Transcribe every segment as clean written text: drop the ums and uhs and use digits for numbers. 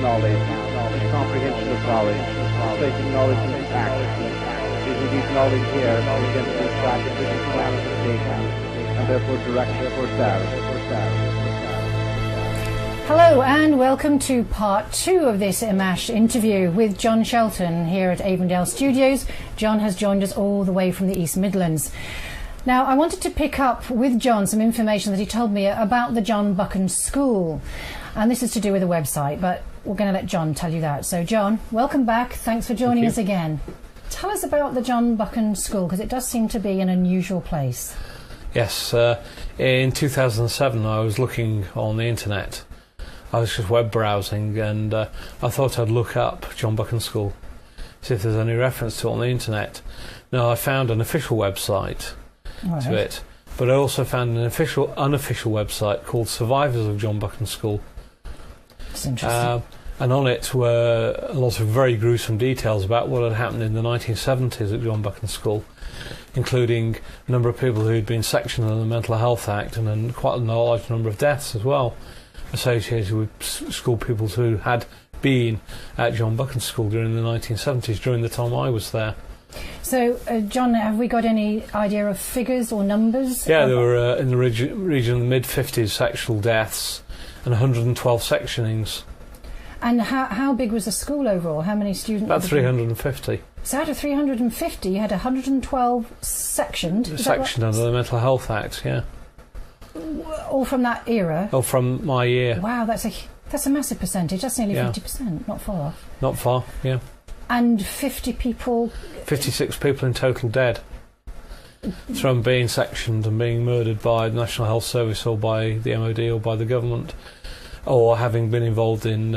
knowledge, comprehension of knowledge, taking knowledge into action. Using these knowledge here against this practice classification, and therefore direction for Hello and welcome to part 2 of this AMMACH interview with John Shelton here at Avondale Studios. John has joined us all the way from the East Midlands. Now, I wanted to pick up with John some information that he told me about the John Buchan School. And this is to do with a website, but we're going to let John tell you that. So, John, welcome back. Thanks for joining us again. Tell us about the John Buchan School, because it does seem to be an unusual place. Yes, in 2007 I was looking on the internet. I was just web browsing, and I thought I'd look up John Buchan School, see if there's any reference to it on the internet. Now, I found an official website to it, but I also found an unofficial website called Survivors of John Buchan School. That's interesting. And on it were a lot of very gruesome details about what had happened in the 1970s at John Buchan School, including a number of people who'd been sectioned under the Mental Health Act, and then quite a large number of deaths as well associated with school pupils who had been at John Buchan School during the 1970s, during the time I was there. So, John, have we got any idea of figures or numbers? Yeah, there were in the region of the mid-50s sexual deaths and 112 sectionings. And how big was the school overall? How many students? About 350. So out of 350, you had 112 sectioned? Sectioned under the Mental Health Act, yeah. All from that era? Oh, from my year. Wow, that's a massive percentage. That's nearly 50%, not far off. Not far, yeah. And 50 people... 56 people in total dead from being sectioned and being murdered by the National Health Service or by the MOD or by the government, or having been involved in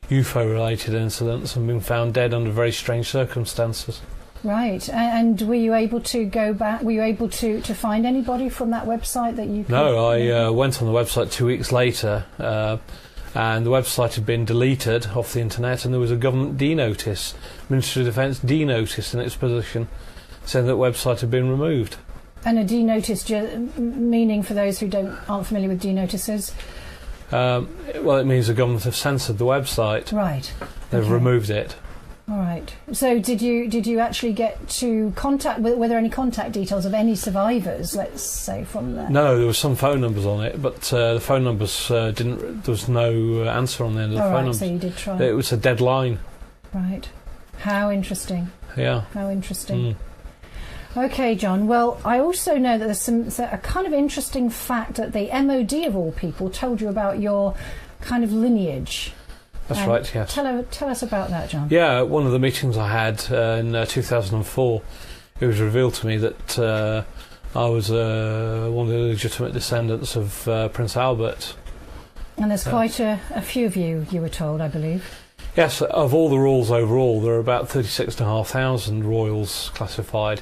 UFO-related incidents and been found dead under very strange circumstances. Right. And were you able to go back? Were you able to find anybody from that website that you could... No, I went on the website 2 weeks later, and the website had been deleted off the internet, and there was a government D-notice, Ministry of Defence D-notice in its position, saying that the website had been removed. And a D-notice, meaning for those who aren't familiar with D-notices? Well, it means the government have censored the website. Right. They've removed it. All right. So did you actually get to contact? Were there any contact details of any survivors? Let's say from there. No, there were some phone numbers on it, but the phone numbers didn't. There was no answer on the end of the phone numbers. So you did try. It was a dead line. Right. How interesting. Yeah. How interesting. Okay, John. Well, I also know that there's a kind of interesting fact that the MOD of all people told you about your kind of lineage. That's right, yes. Tell us about that, John. Yeah, at one of the meetings I had in 2004, it was revealed to me that I was one of the legitimate descendants of Prince Albert. And there's quite a few of you were told, I believe. Yes, of all the royals overall, there are about 36,500 royals classified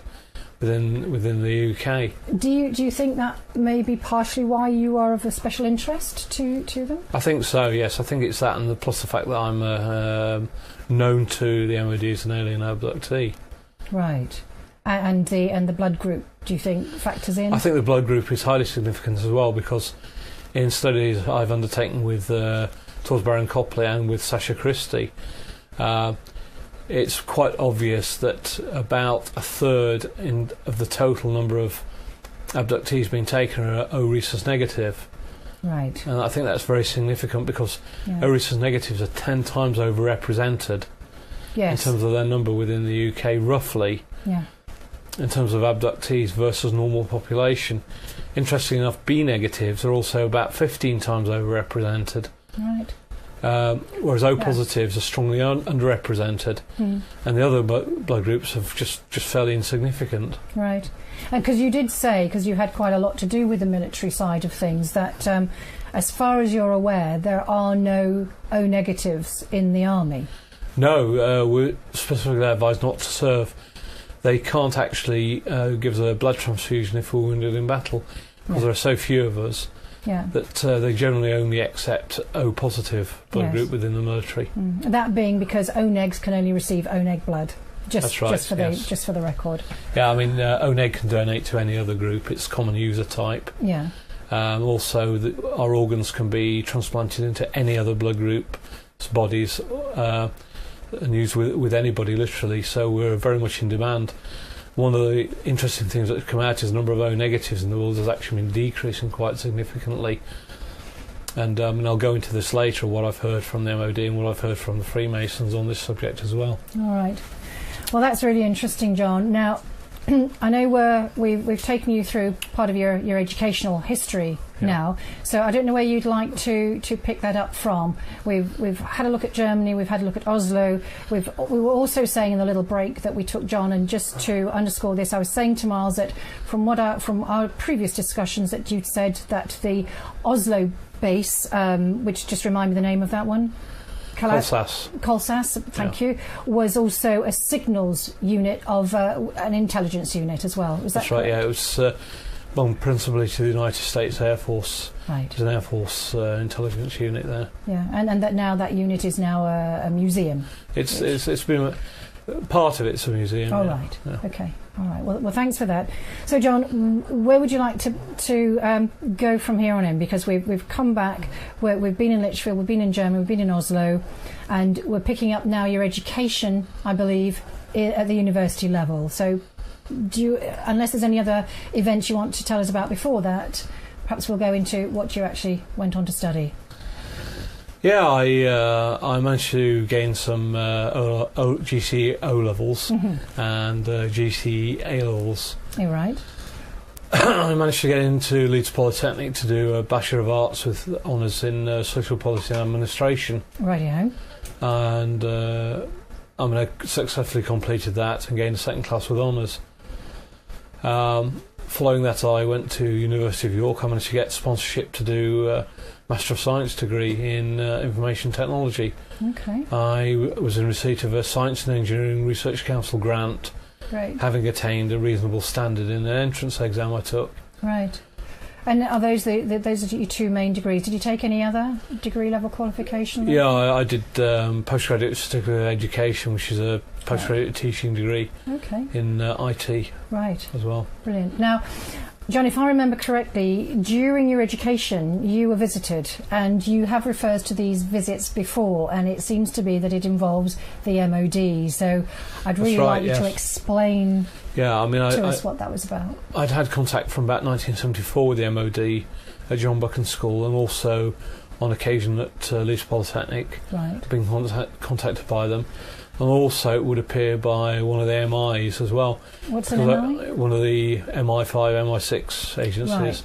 within the UK. Do you think that may be partially why you are of a special interest to them? I think so, yes. I think it's that, and plus the fact that I'm known to the MOD as an alien abductee. Right. And the blood group, do you think, factors in? I think the blood group is highly significant as well, because in studies I've undertaken with Torsberg Copley and with Sasha Christie, it's quite obvious that about a third of the total number of abductees being taken are O rhesus negative. Right. And I think that's very significant, because O rhesus negatives are 10 times overrepresented in terms of their number within the UK, roughly, in terms of abductees versus normal population. Interestingly enough, B negatives are also about 15 times overrepresented. Right. Whereas O positives are strongly underrepresented, and the other blood groups are just fairly insignificant. Right. And because you did say, because you had quite a lot to do with the military side of things, that as far as you're aware, there are no O negatives in the army. No, we're specifically advised not to serve. They can't actually give us a blood transfusion if we're wounded in battle, because there are so few of us. That they generally only accept O positive blood group within the military. That being because O negs can only receive O neg blood. That's right, just for the record. Yeah, I mean, O-neg can donate to any other group. It's common user type. Yeah. Also, our organs can be transplanted into any other blood group's bodies and used with anybody, literally. So we're very much in demand. One of the interesting things that's come out is the number of O-negatives in the world has actually been decreasing quite significantly. And I'll go into this later, what I've heard from the MOD and what I've heard from the Freemasons on this subject as well. All right. Well, that's really interesting, John. Now, I know we've taken you through part of your educational history now, so I don't know where you'd like to pick that up from. We've had a look at Germany, we've had a look at Oslo. We were also saying in the little break that we took, John, and just to underscore this, I was saying to Miles that from our previous discussions that you'd said that the Oslo base, which just remind me the name of that one. Kolsas, thank you, was also a signals unit of an intelligence unit as well. Was that That's right, correct? yeah. It was belonged principally to the United States Air Force. Right. There's an Air Force intelligence unit there. Yeah, and that unit is now a museum. It's been part of it's a museum. Oh, yeah. right. Yeah. Okay. All right. Well, thanks for that. So, John, where would you like to go from here on in? Because we've come back. We've been in Lichfield, we've been in Germany, we've been in Oslo, and we're picking up now your education, I believe, at the university level. So, unless there's any other events you want to tell us about before that, perhaps we'll go into what you actually went on to study. Yeah, I managed to gain some GCE O levels and GCE A levels. You're right. I managed to get into Leeds Polytechnic to do a Bachelor of Arts with honours in Social Policy and Administration. Rightio. And I successfully completed that and gained a second class with honours. Following that, I went to University of York. I managed to get sponsorship to do Master of Science degree in Information Technology. Okay. I was in receipt of a Science and Engineering Research Council grant, Great. having attained a reasonable standard in an entrance exam I took. Right. And are those those are your two main degrees? Did you take any other degree level qualification? Yeah, I did postgraduate certificate of education, which is a postgraduate teaching degree in IT right. as well. Brilliant. Now, John, if I remember correctly, during your education you were visited, and you have referred to these visits before, and it seems to be that it involves the MOD. So I'd really like you to explain to us what that was about. I'd had contact from about 1974 with the MOD at John Buchan School, and also on occasion at Leeds Polytechnic, being contacted by them. And also it would appear by one of the MIs as well. What's an MI? One of the MI5, MI6 agencies.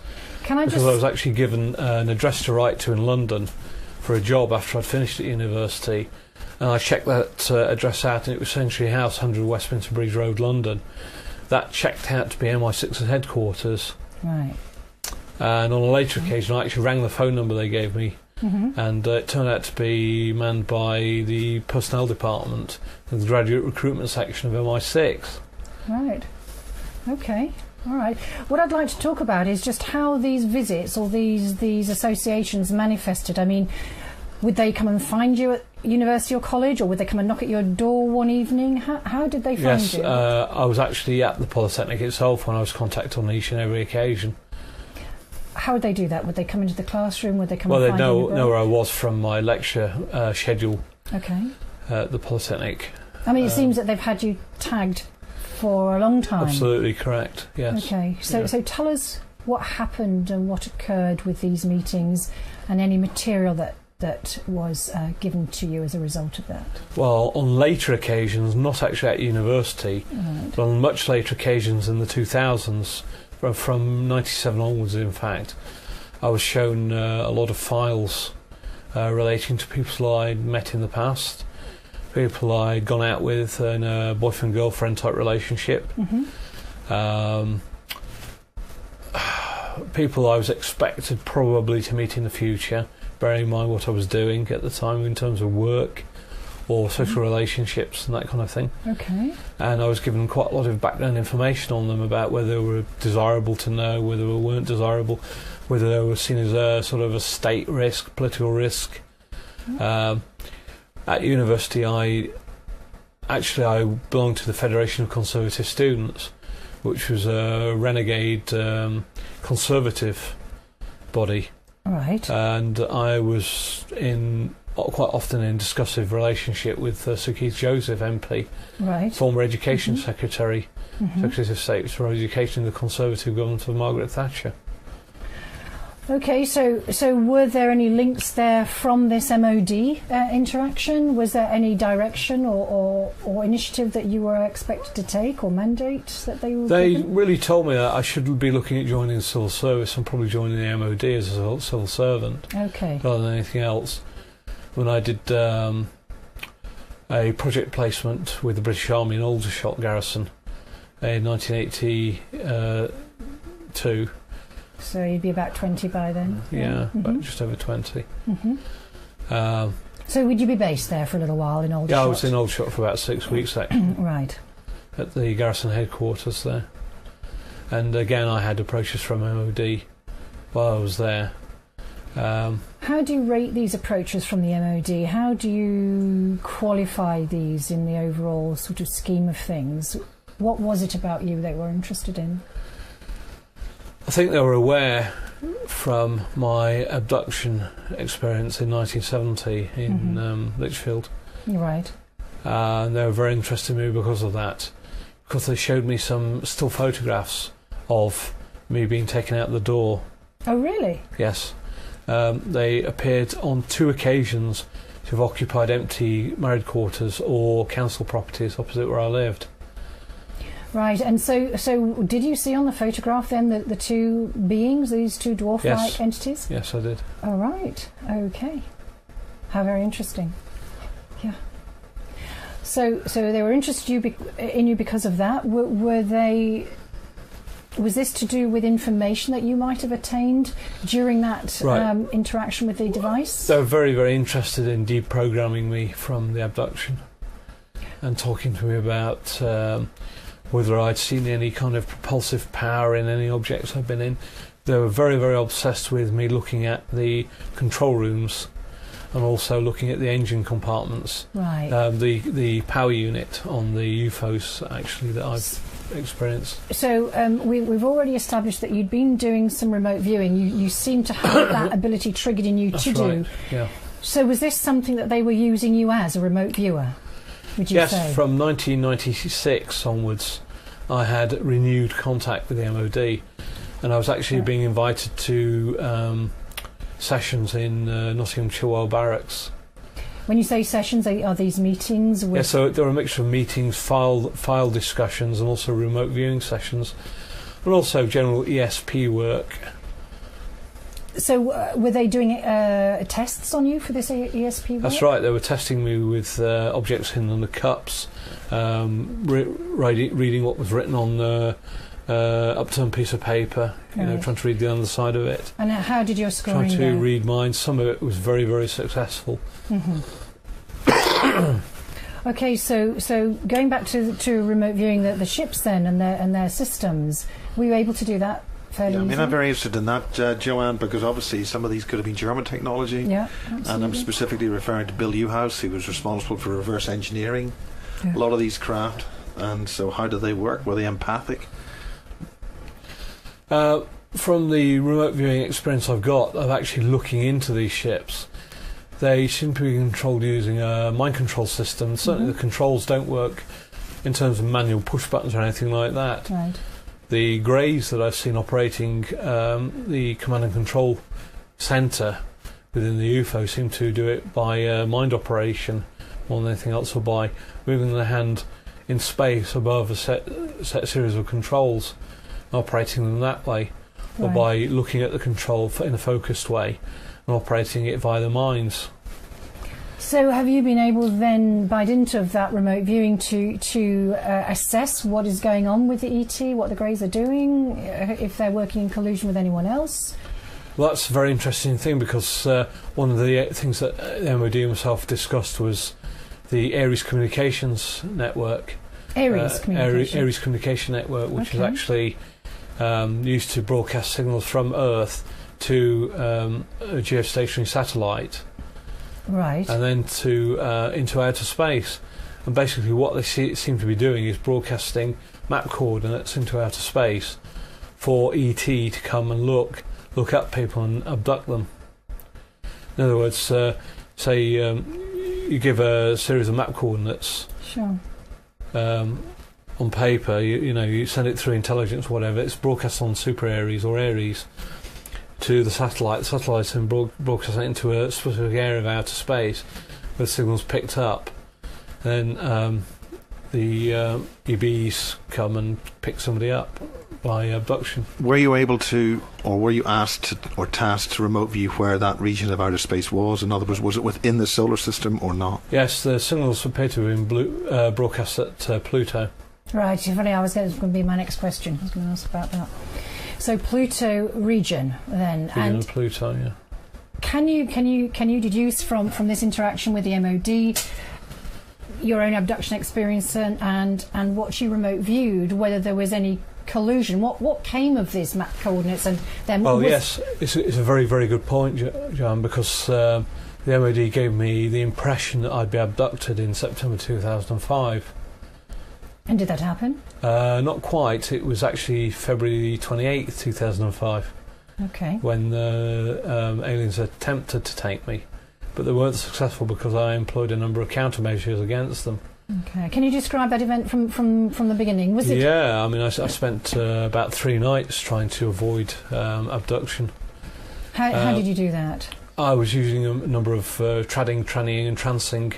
Right. Because I was actually given an address to write to in London for a job after I'd finished at university. And I checked that address out, and it was Century House, 100 Westminster Bridge Road, London. That checked out to be MI6's headquarters. Right. And on a later occasion, I actually rang the phone number they gave me. And it turned out to be manned by the personnel department and the graduate recruitment section of MI6. Right. Okay. All right. What I'd like to talk about is just how these visits or these associations manifested. I mean, would they come and find you at university or college, or would they come and knock at your door one evening? How did they find you? Yes, I was actually at the Polytechnic itself when I was contacted on each and every occasion. How would they do that? Would they come into the classroom? Would they come and find you? Well, they'd know where I was from my lecture schedule at the Polytechnic. I mean, it seems that they've had you tagged for a long time. Absolutely correct, yes. Okay, so tell us what happened and what occurred with these meetings, and any material that was given to you as a result of that. Well, on later occasions, not actually at university, but on much later occasions in the 2000s, from 97 onwards, in fact, I was shown a lot of files relating to people I'd met in the past, people I'd gone out with in a boyfriend-girlfriend type relationship, people I was expected probably to meet in the future, bearing in mind what I was doing at the time in terms of work or social relationships and that kind of thing. Okay. And I was given quite a lot of background information on them about whether they were desirable to know, whether they weren't desirable, whether they were seen as a sort of a state risk, political risk. At university, I actually I belonged to the Federation of Conservative Students, which was a renegade conservative body. Right. And I was quite often in discussive relationship with Sir Keith Joseph MP, Right. former Education Secretary, Secretary of State for Education in the Conservative government of Margaret Thatcher. Okay, so were there any links there from this MOD interaction? Was there any direction or initiative that you were expected to take or mandate that they were They given? really told me that I should be looking at joining the civil service and probably joining the MOD as a civil servant Okay. rather than anything else. When I did a project placement with the British Army in Aldershot Garrison in 1982. So you'd be about 20 by then? Yeah, about just over 20. So would you be based there for a little while in Aldershot? Yeah, I was in Aldershot for about 6 weeks Right. at the garrison headquarters there. And again, I had approaches from MOD while I was there. How do you rate these approaches from the MOD? How do you qualify these in the overall sort of scheme of things? What was it about you they were interested in? I think they were aware from my abduction experience in 1970 in Lichfield. Right. And they were very interested in me because of that. Because they showed me some still photographs of me being taken out the door. Oh, really? Yes. They appeared on 2 occasions to have occupied empty married quarters or council properties opposite where I lived. Right, and so did you see on the photograph then the 2 beings, these 2 dwarf-like entities? Yes, I did. Oh, right. Okay. How very interesting. Yeah. So they were interested in you because of that. Were they? Was this to do with information that you might have attained during that interaction with the device? They were very, very interested in deprogramming me from the abduction and talking to me about whether I'd seen any kind of propulsive power in any objects I'd been in. They were very, very obsessed with me looking at the control rooms and also looking at the engine compartments. Right. The power unit on the UFOs, actually, that I've experienced. So we've already established that you'd been doing some remote viewing. You seem to have that ability triggered in you to do. Yeah. So was this something that they were using you as, a remote viewer, would you say? Yes, from 1996 onwards I had renewed contact with the MOD, and I was actually being invited to sessions in Nottingham Chilwell Barracks. When you say sessions, are these meetings? Yeah, so there were a mixture of meetings, file discussions, and also remote viewing sessions, but also general ESP work. So were they doing tests on you for this ESP work? That's right, they were testing me with objects hidden under cups, reading what was written on the upturned piece of paper, trying to read the underside of it. And how did your scoring Trying to go? read minds. Some of it was very, very successful. Okay, so going back to remote viewing the ships then and their systems, were you able to do that fairly easily? I'm very interested in that, Joanne, because obviously some of these could have been German technology. Yeah, absolutely. And I'm specifically referring to Bill Newhouse, who was responsible for reverse engineering a lot of these craft. And so how do they work? Were they empathic? From the remote viewing experience I've got of actually looking into these ships, they seem to be controlled using a mind control system. Certainly the controls don't work in terms of manual push buttons or anything like that. Right. The Greys that I've seen operating the command and control centre within the UFO seem to do it by mind operation more than anything else, or by moving the hand in space above a set series of controls, operating them that way, or by looking at the control in a focused way and operating it via the minds. So have you been able then, by dint of that remote viewing, to assess what is going on with the ET, what the Greys are doing, if they're working in collusion with anyone else? Well, that's a very interesting thing, because one of the things that the MOD himself discussed was the Ares Communications Network. Ares Communication Network, which is actually used to broadcast signals from Earth to a geostationary satellite. Right. And then to into outer space. And basically what they seem to be doing is broadcasting map coordinates into outer space for ET to come and look up people and abduct them. In other words, say you give a series of map coordinates. Sure. On paper, you send it through intelligence, whatever. It's broadcast on Super Aries or Aries to the satellite. The satellite's then broadcast it into a specific area of outer space where the signal's picked up. Then the EBs come and pick somebody up by abduction. Were you able to, or were you asked or tasked to remote view where that region of outer space was? In other words, was it within the solar system or not? Yes, the signals appear to have been broadcast at Pluto. Right, it's funny, that was going to be my next question. I was going to ask about that. So Pluto region, then. Region of Pluto, yeah. Can you deduce from this interaction with the MOD your own abduction experience and what you remote viewed, whether there was any collusion? What came of these map coordinates? And then yes, it's a very, very good point, John, because the MOD gave me the impression that I'd be abducted in September 2005. And did that happen? Not quite. It was actually February 28th, 2005. Okay. When the aliens attempted to take me, but they weren't successful because I employed a number of countermeasures against them. Okay. Can you describe that event from the beginning? Was it? Yeah, I mean, I spent about 3 nights trying to avoid abduction. How did you do that? I was using a number of trannying and trancing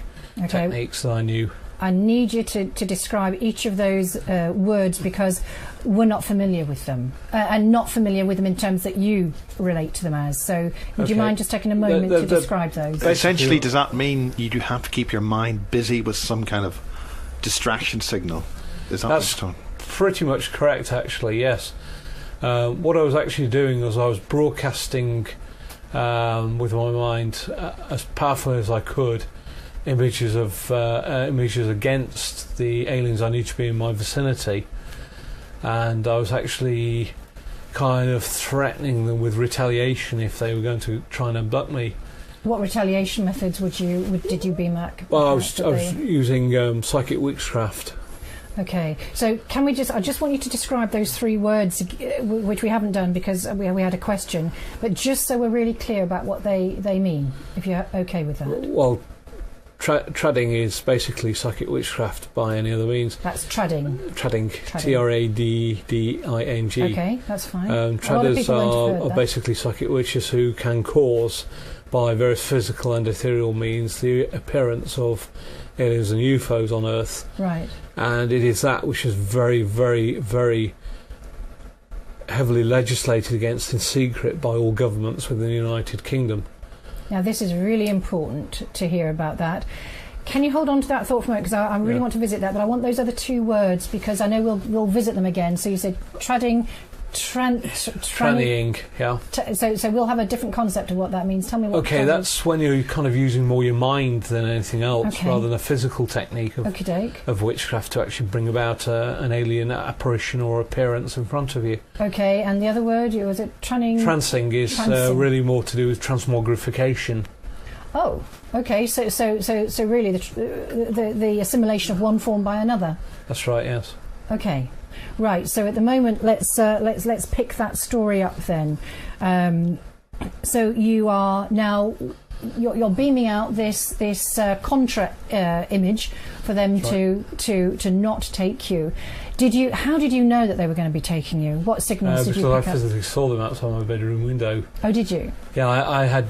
techniques that I knew. I need you to describe each of those words because we're not familiar with them and not familiar with them in terms that you relate to them as. So would you mind just taking a moment to describe those? Essentially, does that mean you do have to keep your mind busy with some kind of distraction signal? That's pretty much correct, actually, yes. What I was actually doing was I was broadcasting with my mind as powerfully as I could images against the aliens I knew to be in my vicinity, and I was actually kind of threatening them with retaliation if they were going to try and abduct me. What retaliation methods did you beam at? Well, I was using psychic witchcraft. Okay, so can we I just want you to describe those 3 words, which we haven't done because we had a question, but just so we're really clear about what they mean, if you're okay with that. Well, Tradding is basically psychic witchcraft by any other means. That's tradding. Tradding. Tradding. Okay, that's fine. Tradders are basically psychic witches who can cause, by various physical and ethereal means, the appearance of aliens and UFOs on Earth. Right. And it is that which is very, very, very heavily legislated against in secret by all governments within the United Kingdom. Now, this is really important to hear about that. Can you hold on to that thought for a moment? Because I really want to visit that, but I want those other 2 words because I know we'll visit them again. So you said tradding, trannying, yeah. So we'll have a different concept of what that means. Tell me what. Okay, that's when you're kind of using more your mind than anything else, rather than a physical technique of witchcraft to actually bring about an alien apparition or appearance in front of you. Okay, and the other word, was it tranning? Trancing is really more to do with transmogrification. Oh, okay. So really, the assimilation of one form by another. That's right. Yes. Okay. Right, so at the moment, let's pick that story up then. So you are now you're beaming out this contra image for them to not take you. How did you know that they were going to be taking you? What signals did you pick up? Because I physically saw them outside my bedroom window. Oh, did you? Yeah, I had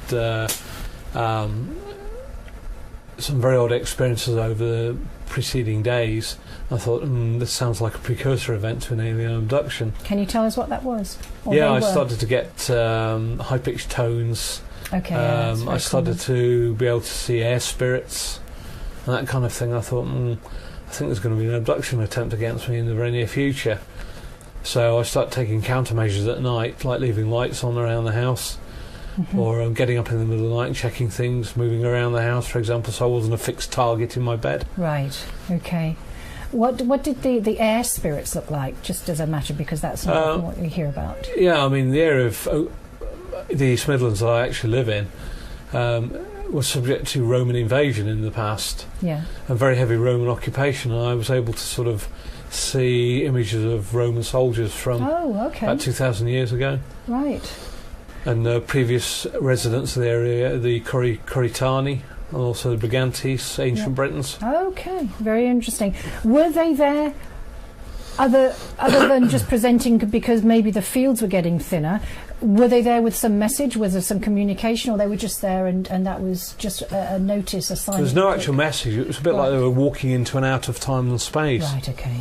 some very odd experiences over the preceding days. I thought, this sounds like a precursor event to an alien abduction. Can you tell us what that was? Yeah, I started to get high-pitched tones. Okay. I started to be able to see air spirits and that kind of thing. I thought, I think there's going to be an abduction attempt against me in the very near future. So I started taking countermeasures at night, like leaving lights on around the house. Mm-hmm. Or getting up in the middle of the night and checking things, moving around the house, for example, so I wasn't a fixed target in my bed. Right, okay. What did the air spirits look like, just as a matter, because that's not what we hear about? Yeah, I mean, the area of the East Midlands that I actually live in was subject to Roman invasion in the past, Yeah. and very heavy Roman occupation, and I was able to sort of see images of Roman soldiers from Oh, okay. about 2,000 years ago. Right. And previous residents of the area, the Coritani, and also the Brigantes, ancient Britons. Okay. Very interesting. Were they there other than just presenting because maybe the fields were getting thinner? Were they there with some message? Was there some communication, or they were just there and that was just a notice, a sign? There was no actual message. It was a bit like they were walking into and out of time and space. Right, okay.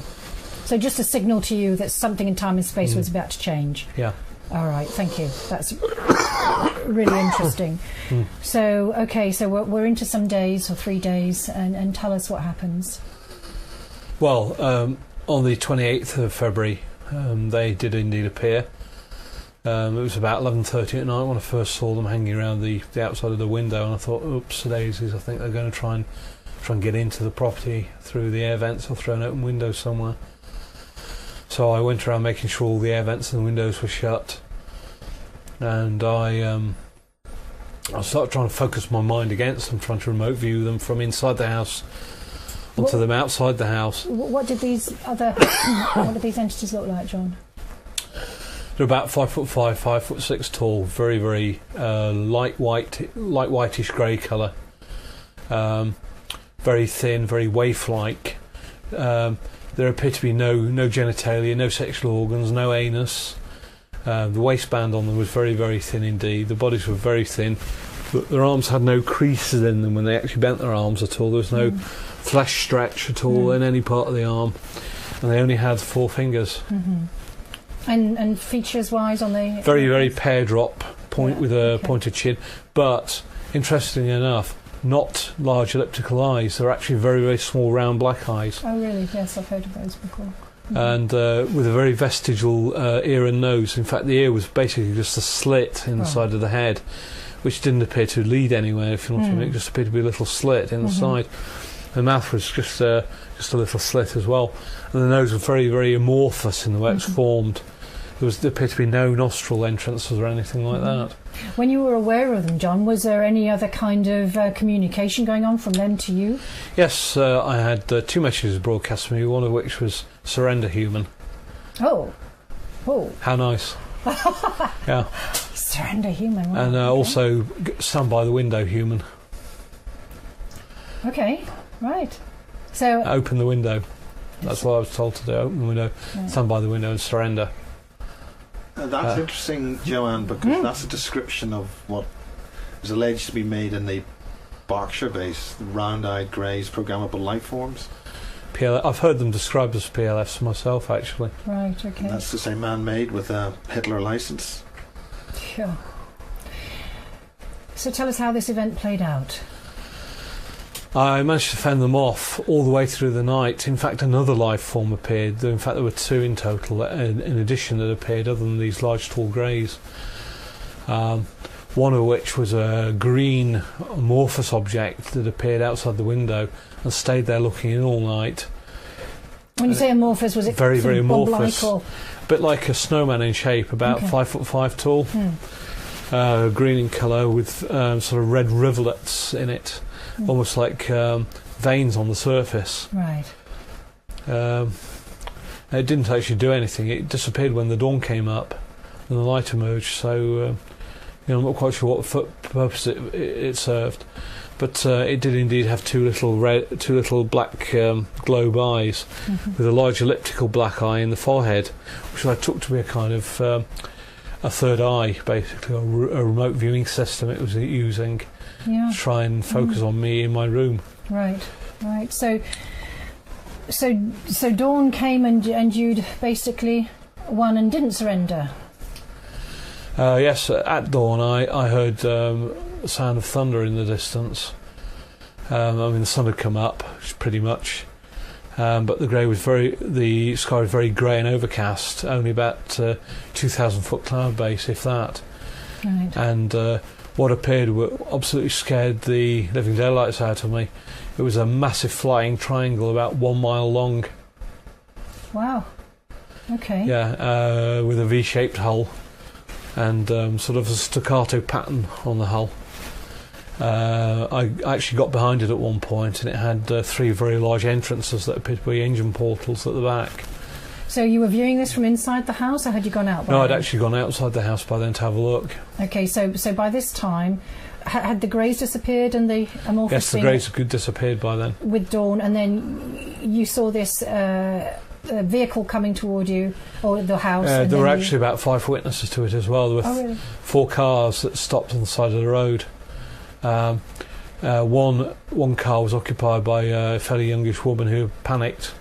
So just a signal to you that something in time and space was about to change. Yeah. All right, thank you. That's really interesting. So, okay, so we're into some days or 3 days, and tell us what happens. Well, on the 28th of February, they did indeed appear. It was about 11:30 at night when I first saw them hanging around the outside of the window, and I thought, oops, daisies, I think they're going to try and get into the property through the air vents or through an open window somewhere. So I went around making sure all the air vents and the windows were shut, and I started trying to focus my mind against them, trying to remote view them from inside the house onto them outside the house. What did these entities look like, John? They're about 5'5", 5'6" tall, very, very light whitish grey colour, very thin, very waif-like. There appeared to be no genitalia, no sexual organs, no anus. The waistband on them was very, very thin indeed. The bodies were very thin. Their arms had no creases in them when they actually bent their arms at all. There was no flesh stretch at all in any part of the arm, and they only had 4 fingers. And features-wise on the... Very, very pear drop point with a pointed chin, but interestingly enough, not large elliptical eyes. They're actually very, very small round black eyes. Oh really? Yes, I've heard of those before. And with a very vestigial ear and nose. In fact, the ear was basically just a slit in the side of the head, which didn't appear to lead anywhere, if you know what I mean. It just appeared to be a little slit in the side. The mouth was just a little slit as well, and the nose was very, very amorphous in the way it's formed. There appeared to be no nostril entrances or anything like that. When you were aware of them, John, was there any other kind of communication going on from them to you? Yes, I had 2 messages broadcast to me, one of which was "Surrender, human." Oh. How nice. Yeah. Surrender, human. Wow, And also, "Stand by the window, human." Okay, right. So Open the window. That's what I was told to do. Open the window, stand by the window and surrender. That's interesting, Joanne, because that's a description of what is alleged to be made in the Berkshire base, the round-eyed greys, programmable life forms. I've heard them described as PLFs myself, actually. right, okay. And that's to say man-made with a Hitler license. Sure. So tell us how this event played out. I managed to fend them off all the way through the night. In fact, another life form appeared. In fact, there were 2 in total, in addition, that appeared, other than these large, tall greys. One of which was a green amorphous object that appeared outside the window and stayed there looking in all night. When you say amorphous, was it Very, very blob-like amorphous. or... A bit like a snowman in shape, about 5'5" tall. Green in colour with sort of red rivulets in it. Almost like veins on the surface. Right. It didn't actually do anything. It disappeared when the dawn came up and the light emerged. So, I'm not quite sure what purpose it served, but it did indeed have 2 little black globe eyes with a large elliptical black eye in the forehead, which I took to be a kind of a third eye, basically, a remote viewing system it was using. Yeah. To try and focus on me in my room. Right. So dawn came and you'd basically won and didn't surrender. Yes, at dawn I heard the sound of thunder in the distance. The sun had come up, pretty much, but the sky was very grey and overcast. Only about 2,000 foot cloud base, if that. Right. And what appeared absolutely scared the living daylights out of me. It was a massive flying triangle about 1 mile long. Wow. Okay. Yeah, with a V-shaped hull and sort of a staccato pattern on the hull. I actually got behind it at one point, and it had 3 very large entrances that appeared to be engine portals at the back. So you were viewing this from inside the house, or had you gone out? No, I'd actually gone outside the house by then to have a look. Okay, so by this time, had the greys disappeared and the amorphous? Yes, the greys had disappeared by then. With dawn, and then you saw this vehicle coming toward you, or the house. There were actually about 5 witnesses to it as well. There were really? 4 cars that stopped on the side of the road. One car was occupied by a fairly youngish woman who panicked.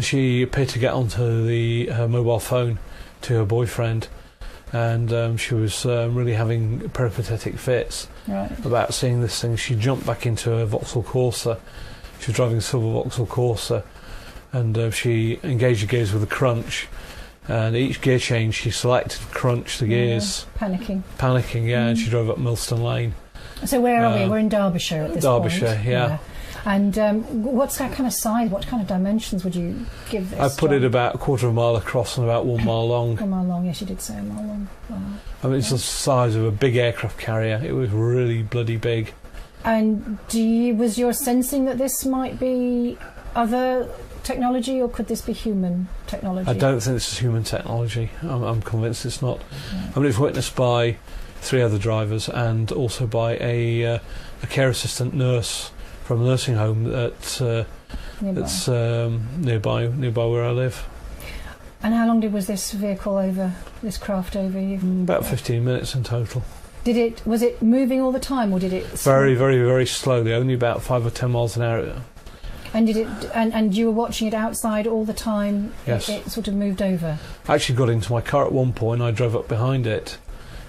She appeared to get onto her mobile phone to her boyfriend, and she was really having peripatetic fits about seeing this thing. She jumped back into a Vauxhall Corsa. She was driving a silver Vauxhall Corsa, and she engaged the gears with a crunch, and each gear change she selected crunch the gears. Panicking, and she drove up Millstone Lane. So where are we? We're in Derbyshire at this point. Derbyshire, yeah. And what's that kind of size? What kind of dimensions would you give this? I put it about a quarter of a mile across and about 1 mile long. 1 mile long, yes, you did say a mile long. Wow. I mean, it's the size of a big aircraft carrier. It was really bloody big. And was your sensing that this might be other technology, or could this be human technology? I don't think this is human technology. I'm convinced it's not. Yeah. I mean, it's witnessed by 3 other drivers and also by a care assistant nurse from a nursing home that's nearby where I live. And how long was this craft over you? About 15 minutes in total. Was it moving all the time, or did it? Very, very, very slowly. Only about 5 or 10 miles an hour. And did it? And you were watching it outside all the time. Yes. It sort of moved over. I actually got into my car at one point. I drove up behind it.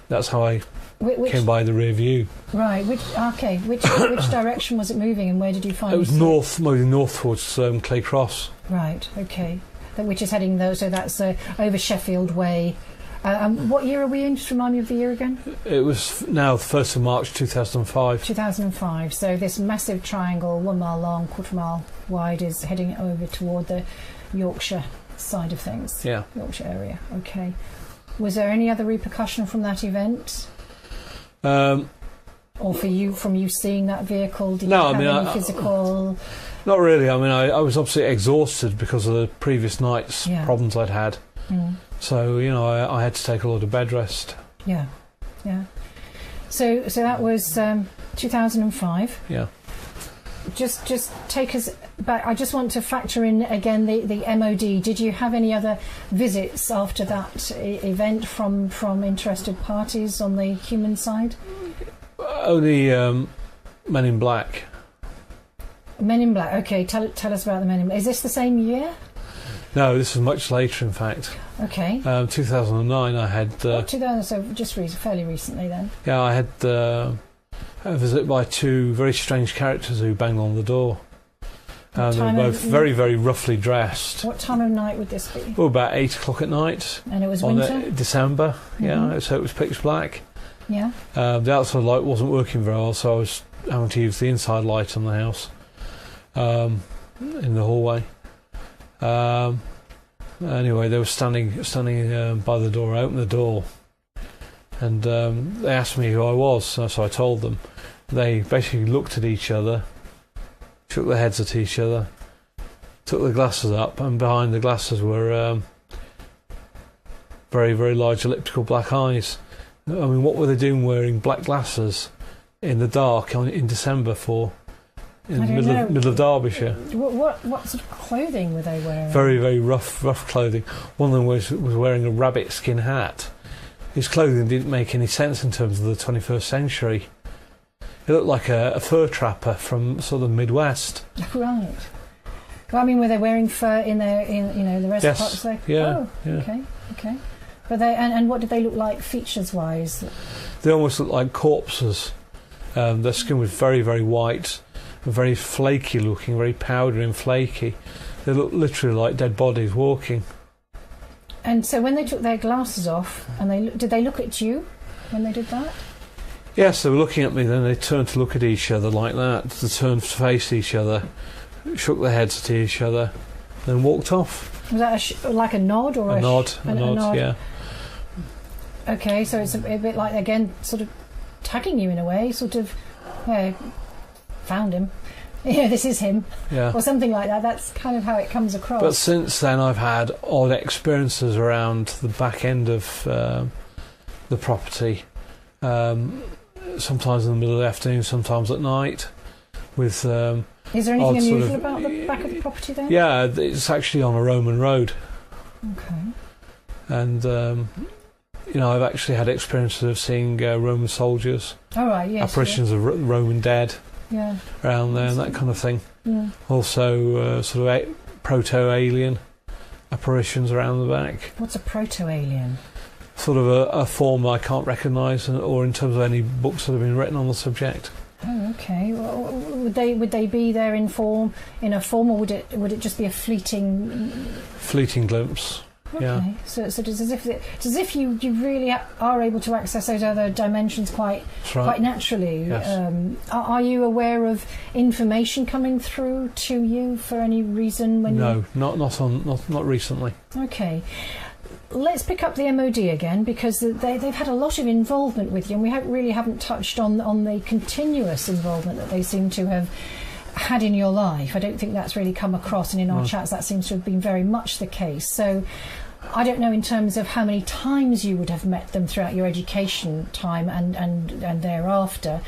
That's how I came by the rear view. Right. Which direction was it moving, and where did you find it? It was moving north towards Clay Cross. Right. Okay. Which is heading though. So that's over Sheffield Way. What year are we in? Just remind me of the year again. It was now the 1st of March 2005. 2005. So this massive triangle, 1 mile long, quarter mile wide, is heading over toward the Yorkshire side of things. Yeah. Yorkshire area. Okay. Was there any other repercussion from that event? Or from you seeing that vehicle? Did you have any physical? Not really. I mean, I was obviously exhausted because of the previous night's problems I'd had. Mm. So, I had to take a lot of bed rest. Yeah. So that was 2005. Yeah. Just take us back. I just want to factor in again the MOD. Did you have any other visits after that event from interested parties on the human side? Only Men in Black. Men in Black. Okay, tell us about the Men in Black. Is this the same year? No, this was much later, in fact. Okay. 2009, I had... 2000, so just fairly recently then. Yeah, I had a visit by 2 very strange characters who banged on the door. They were both very, very roughly dressed. What time of night would this be? Oh, about 8 o'clock at night. And it was winter? December, so it was pitch black. Yeah. The outside light wasn't working very well, so I was having to use the inside light on the house in the hallway. Anyway, they were standing by the door. I opened the door, and they asked me who I was, so I told them. They basically looked at each other, shook their heads at each other, took their glasses up, and behind the glasses were very, very large elliptical black eyes. I mean, what were they doing wearing black glasses in the dark in December in the middle of Derbyshire? What sort of clothing were they wearing? Very, very rough clothing. One of them was wearing a rabbit skin hat. His clothing didn't make any sense in terms of the 21st century. He looked like a fur trapper from sort of the Midwest. Right. Well, I mean, were they wearing fur in the rest of the parts? Yeah. Okay. But and what did they look like features-wise? They almost looked like corpses. Their skin was very, very white, very flaky looking, very powdery and flaky. They looked literally like dead bodies walking. And so when they took their glasses off, did they look at you when they did that? Yes, they were looking at me, then they turned to look at each other like that. They turned to face each other, shook their heads at each other, then walked off. Was that like a nod or a nod? A nod, yeah. Okay, so it's a bit like, again, sort of tagging you in a way, sort of, found him. Yeah, this is him, or something like that. That's kind of how it comes across. But since then, I've had odd experiences around the back end of the property. Sometimes in the middle of the afternoon, sometimes at night. With is there anything unusual about the back of the property then? Yeah, it's actually on a Roman road. Okay. And I've actually had experiences of seeing Roman soldiers. Oh right, yes. Apparitions of Roman dead. Yeah. Around there and that kind of thing. Yeah. Also, sort of proto-alien apparitions around the back. What's a proto-alien? Sort of a form I can't recognise, or in terms of any books that have been written on the subject. Oh, okay. Well, would they be there in a form, or would it just be a fleeting glimpse? Okay. Yeah. So it's as if you really are able to access those other dimensions quite naturally. Yes. Are you aware of information coming through to you for any reason? No, not recently. Okay. Let's pick up the MOD again, because they've had a lot of involvement with you, and we really haven't touched on the continuous involvement that they seem to have had in your life. I don't think that's really come across, and in our chats that seems to have been very much the case. So I don't know in terms of how many times you would have met them throughout your education time and thereafter,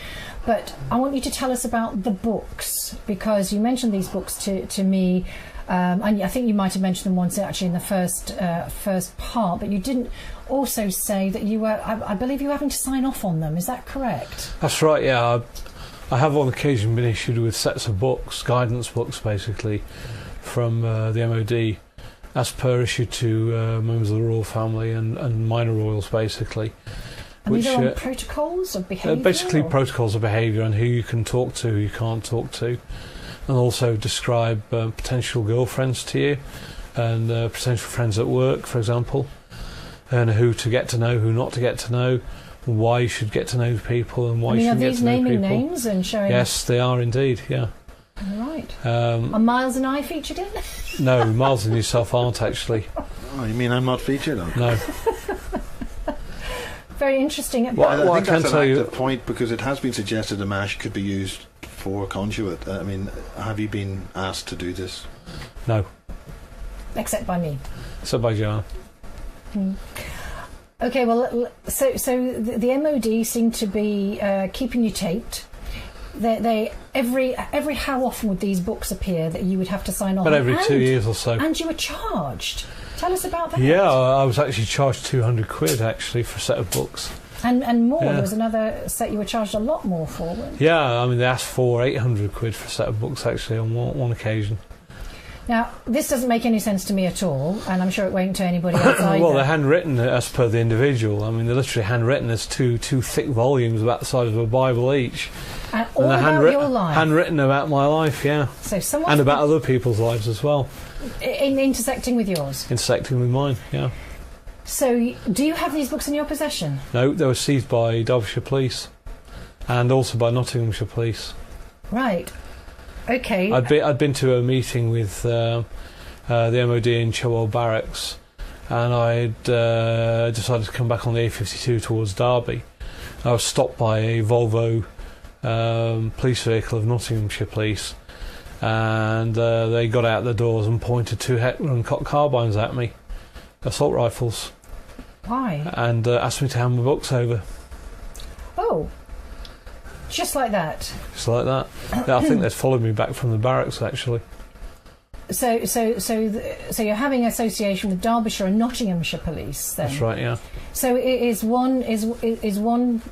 but I want you to tell us about the books, because you mentioned these books to me. And I think you might have mentioned them once actually in the first part, but you didn't also say that you were, I believe you were having to sign off on them. Is that correct? That's right, yeah. I have on occasion been issued with sets of books, guidance books basically, from the MOD, as per issued to members of the royal family and minor royals basically. And these are on protocols of behaviour? Basically protocols of behaviour and who you can talk to, who you can't talk to. And also describe potential girlfriends to you and potential friends at work, for example, and who to get to know, who not to get to know, why you should get to know people and why you shouldn't get to know people. Are these naming names and showing? Yes, they are indeed, yeah. Right. Are Miles and I featured in? No, Miles and yourself aren't actually. Oh, you mean I'm not featured on? No. Very interesting. Well, I think that's an active point, because it has been suggested AMMACH could be used for conduit. I mean, have you been asked to do this? No. Except by me. Except by Joanne. Okay, well, so the MOD seem to be keeping you taped. They every how often would these books appear that you would have to sign on? But every 2 years or so. And you were charged. Tell us about that. Yeah, I was actually charged £200 actually for a set of books. And more. Yeah. There was another set you were charged a lot more for, weren't you? Yeah, I mean they asked for £800 for a set of books actually on one occasion. Now, this doesn't make any sense to me at all, and I'm sure it won't to anybody else either. Well, they're handwritten as per the individual. I mean, they're literally handwritten as two thick volumes about the size of a Bible each. And all about your life? Handwritten about my life, yeah. So and about other people's lives as well. Intersecting with yours? Intersecting with mine, yeah. So, do you have these books in your possession? No, they were seized by Derbyshire Police and also by Nottinghamshire Police. Right. Okay. I'd been to a meeting with the MOD in Chilwell Barracks, and I'd decided to come back on the A52 towards Derby. I was stopped by a Volvo police vehicle of Nottinghamshire Police, and they got out the doors and pointed two Heckler and Cock carbines at me, assault rifles. Why? And asked me to hand my books over. Oh. Just like that? Just like that. Yeah, I think they'd followed me back from the barracks, actually. So you're having association with Derbyshire and Nottinghamshire Police, then? That's right, yeah. So is one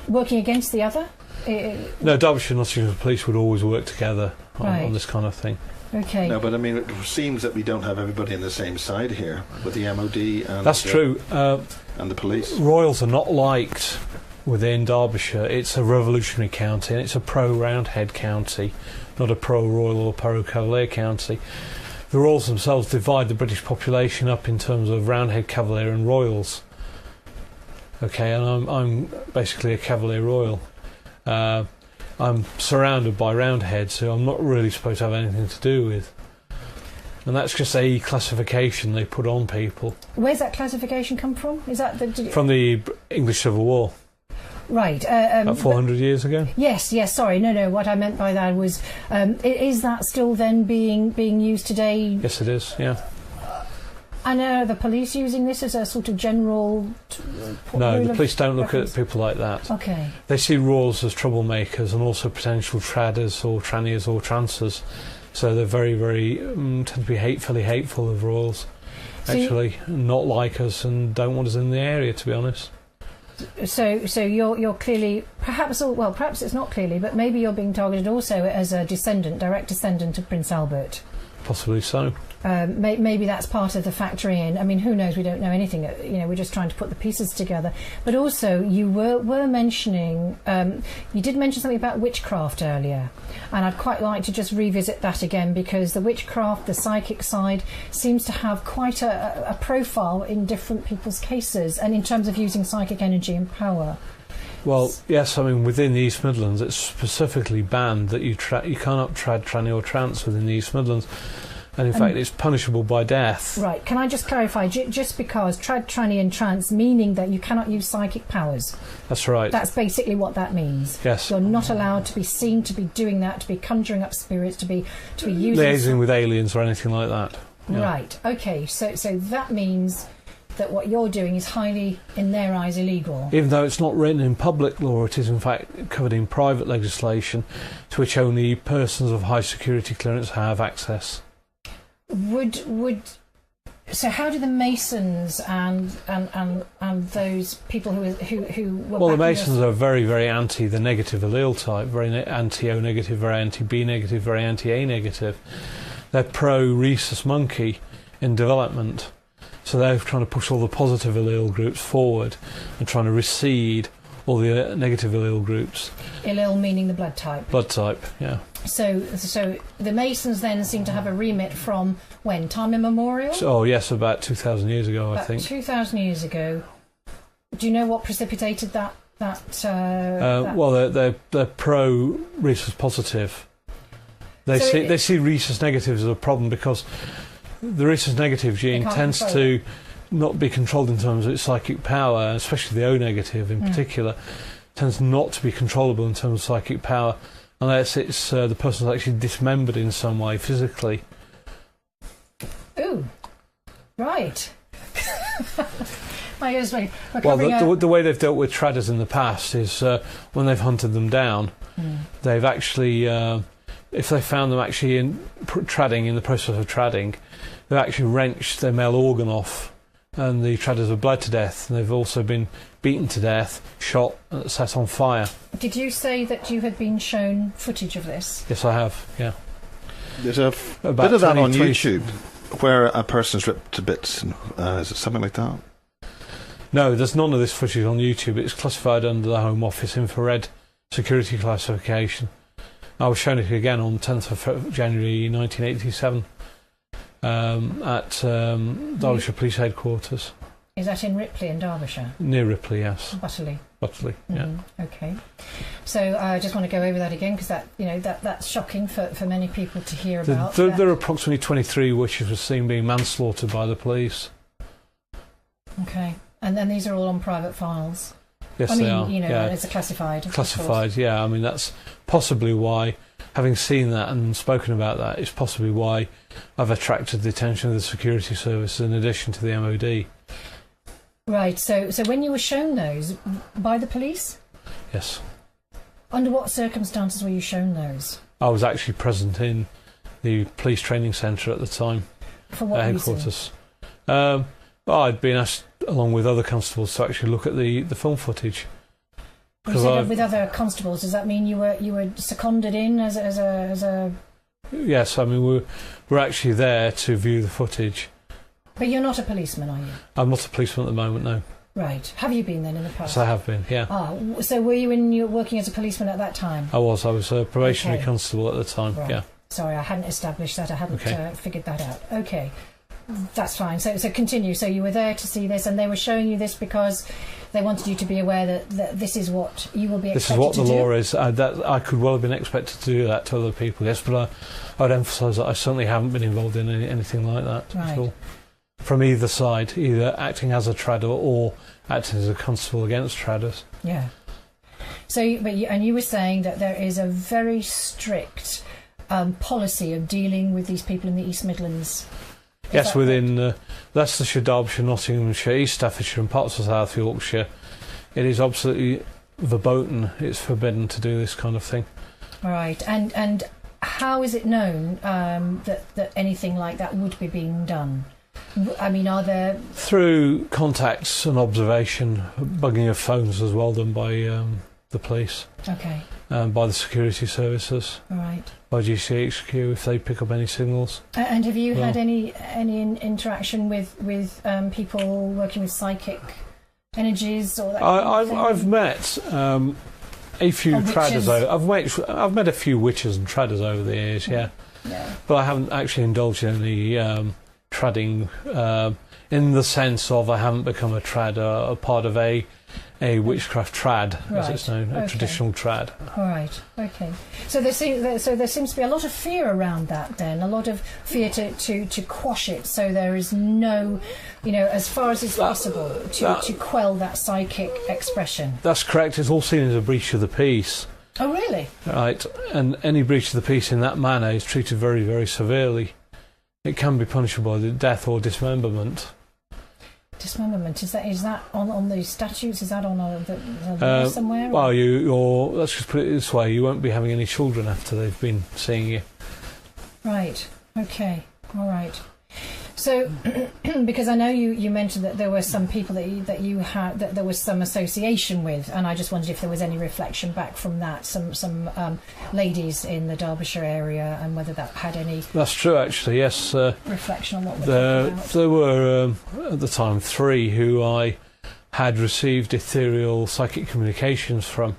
working against the other? No, Derbyshire and Nottinghamshire Police would always work together on this kind of thing. Okay. No, but I mean, it seems that we don't have everybody on the same side here with the MOD and that's true. And the police. Royals are not liked within Derbyshire. It's a revolutionary county and it's a pro-Roundhead county, not a pro-Royal or pro-Cavalier county. The Royals themselves divide the British population up in terms of Roundhead, Cavalier and Royals. Okay, and I'm basically a Cavalier Royal. I'm surrounded by Roundheads who I'm not really supposed to have anything to do with. And that's just a classification they put on people. Where's that classification come from? Is that from the English Civil War? Right. About 400 years ago. Yes. Sorry. No. What I meant by that was, is that still then being used today? Yes, it is. Yeah. And are the police using this as a sort of general? No, the police don't look at people like that. Okay. They see Royals as troublemakers and also potential tradders or trannies or trancers. So they're very, very tend to be hateful of Royals. Actually, not like us and don't want us in the area, to be honest. So you're clearly, perhaps it's not clearly, but maybe you're being targeted also as a direct descendant of Prince Albert. Possibly so. Maybe that's part of the factoring in. I mean, who knows? We don't know anything. We're just trying to put the pieces together. But also, you were mentioning, you did mention something about witchcraft earlier, and I'd quite like to just revisit that again, because the witchcraft, the psychic side, seems to have quite a profile in different people's cases, and in terms of using psychic energy and power. Well, yes, I mean, within the East Midlands, it's specifically banned that you cannot trad, tranny or trance within the East Midlands. And in fact, it's punishable by death. Right. Can I just clarify? Just because trad, tranny and trance, meaning that you cannot use psychic powers. That's right. That's basically what that means. Yes. You're not allowed to be seen to be doing that, to be conjuring up spirits, to be using... liaising with aliens or anything like that. Yeah. Right. Okay. So that means that what you're doing is highly, in their eyes, illegal. Even though it's not written in public law, it is in fact covered in private legislation to which only persons of high security clearance have access. So how do the Masons and those people who were... Well, the Masons are very, very anti the negative allele type, very anti-O negative, very anti-B negative, very anti-A negative. They're pro-rhesus monkey in development. So they're trying to push all the positive allele groups forward and trying to recede all the negative allele groups. Allele meaning the blood type. Blood type, yeah. So the Masons then seem to have a remit from when? Time immemorial? Oh yes, about 2,000 years ago, I think. 2,000 years ago. Do you know what precipitated that? Well, they're pro rhesus positive. They see rhesus negatives as a problem because the rhesus negative gene tends to not be controlled in terms of its psychic power, especially the O negative in particular, tends not to be controllable in terms of psychic power unless it's the person's actually dismembered in some way physically. Ooh, right. The way they've dealt with tradders in the past is when they've hunted them down, they've actually, if they found them actually in the process of tradding, they've actually wrenched their male organ off, and the tradders have bled to death, and they've also been beaten to death, shot, set on fire. Did you say that you had been shown footage of this? Yes, I have, yeah. There's a bit of that on YouTube where a person's ripped to bits. Is it something like that? No, there's none of this footage on YouTube. It's classified under the Home Office infrared security classification. I was shown it again on 10th of January 1987 at Derbyshire Police Headquarters. Is that in Ripley in Derbyshire? Near Ripley, yes. Butterley, yeah. Okay. So I just want to go over that again because that's shocking for many people to hear about. There are approximately 23 witches were seen being manslaughtered by the police. Okay. And then these are all on private files? Yes, they are. It's a classified. Classified, yeah. I mean, that's possibly why, having seen that and spoken about that, it's possibly why I've attracted the attention of the security services in addition to the MOD. Right, so when you were shown those, by the police? Yes. Under what circumstances were you shown those? I was actually present in the police training centre at the time. For what headquarters. Well, I'd been asked, along with other constables, to actually look at the film footage. You said with other constables, does that mean you were seconded in as a... Yes, I mean, we're actually there to view the footage. But you're not a policeman, are you? I'm not a policeman at the moment, no. Right. Have you been then in the past? Yes, I have been, yeah. So were you working as a policeman at that time? I was a probationary constable at the time, right. Yeah. Sorry, I hadn't established that. I hadn't figured that out. Okay. That's fine. So continue. So you were there to see this, and they were showing you this because they wanted you to be aware that this is what you will be expected to do? This is what the law is. That I could well have been expected to do that to other people, yes, but I would emphasise that I certainly haven't been involved in anything like that at all. From either side, either acting as a tradder or acting as a constable against tradders. Yeah. So, and you were saying that there is a very strict policy of dealing with these people in the East Midlands. Yes, within Leicestershire, Derbyshire, Nottinghamshire, East Staffordshire and parts of South Yorkshire, it is absolutely verboten. It's forbidden to do this kind of thing. All right, and how is it known that anything like that would be being done? I mean, are there... Through contacts and observation, bugging of phones as well done by the police. Okay. By the security services. All right. By GCHQ if they pick up any signals. And have you had any interaction with people working with psychic energies or that kind of thing? I've met a few tradders. I've met a few witches and tradders over the years. Yeah. But I haven't actually indulged in any tradding in the sense of I haven't become a trad, a part of a witchcraft trad, as it's known, a traditional trad. All right, okay. So there seems to be a lot of fear around that then, a lot of fear to quash it, so there is no, as far as it's possible, to quell that psychic expression. That's correct. It's all seen as a breach of the peace. Oh, really? Right, and any breach of the peace in that manner is treated very, very severely. It can be punishable by death or dismemberment. Dismemberment, is that on the statutes? Is that on the law somewhere? Well, let's just put it this way: you won't be having any children after they've been seeing you. Right. Okay. All right. So, because I know you mentioned that there were some people that you had that there was some association with, and I just wondered if there was any reflection back from that, some ladies in the Derbyshire area, and whether that had any. That's true, actually. Yes. Reflection on what we're talking about. There were at the time 3 who I had received ethereal psychic communications from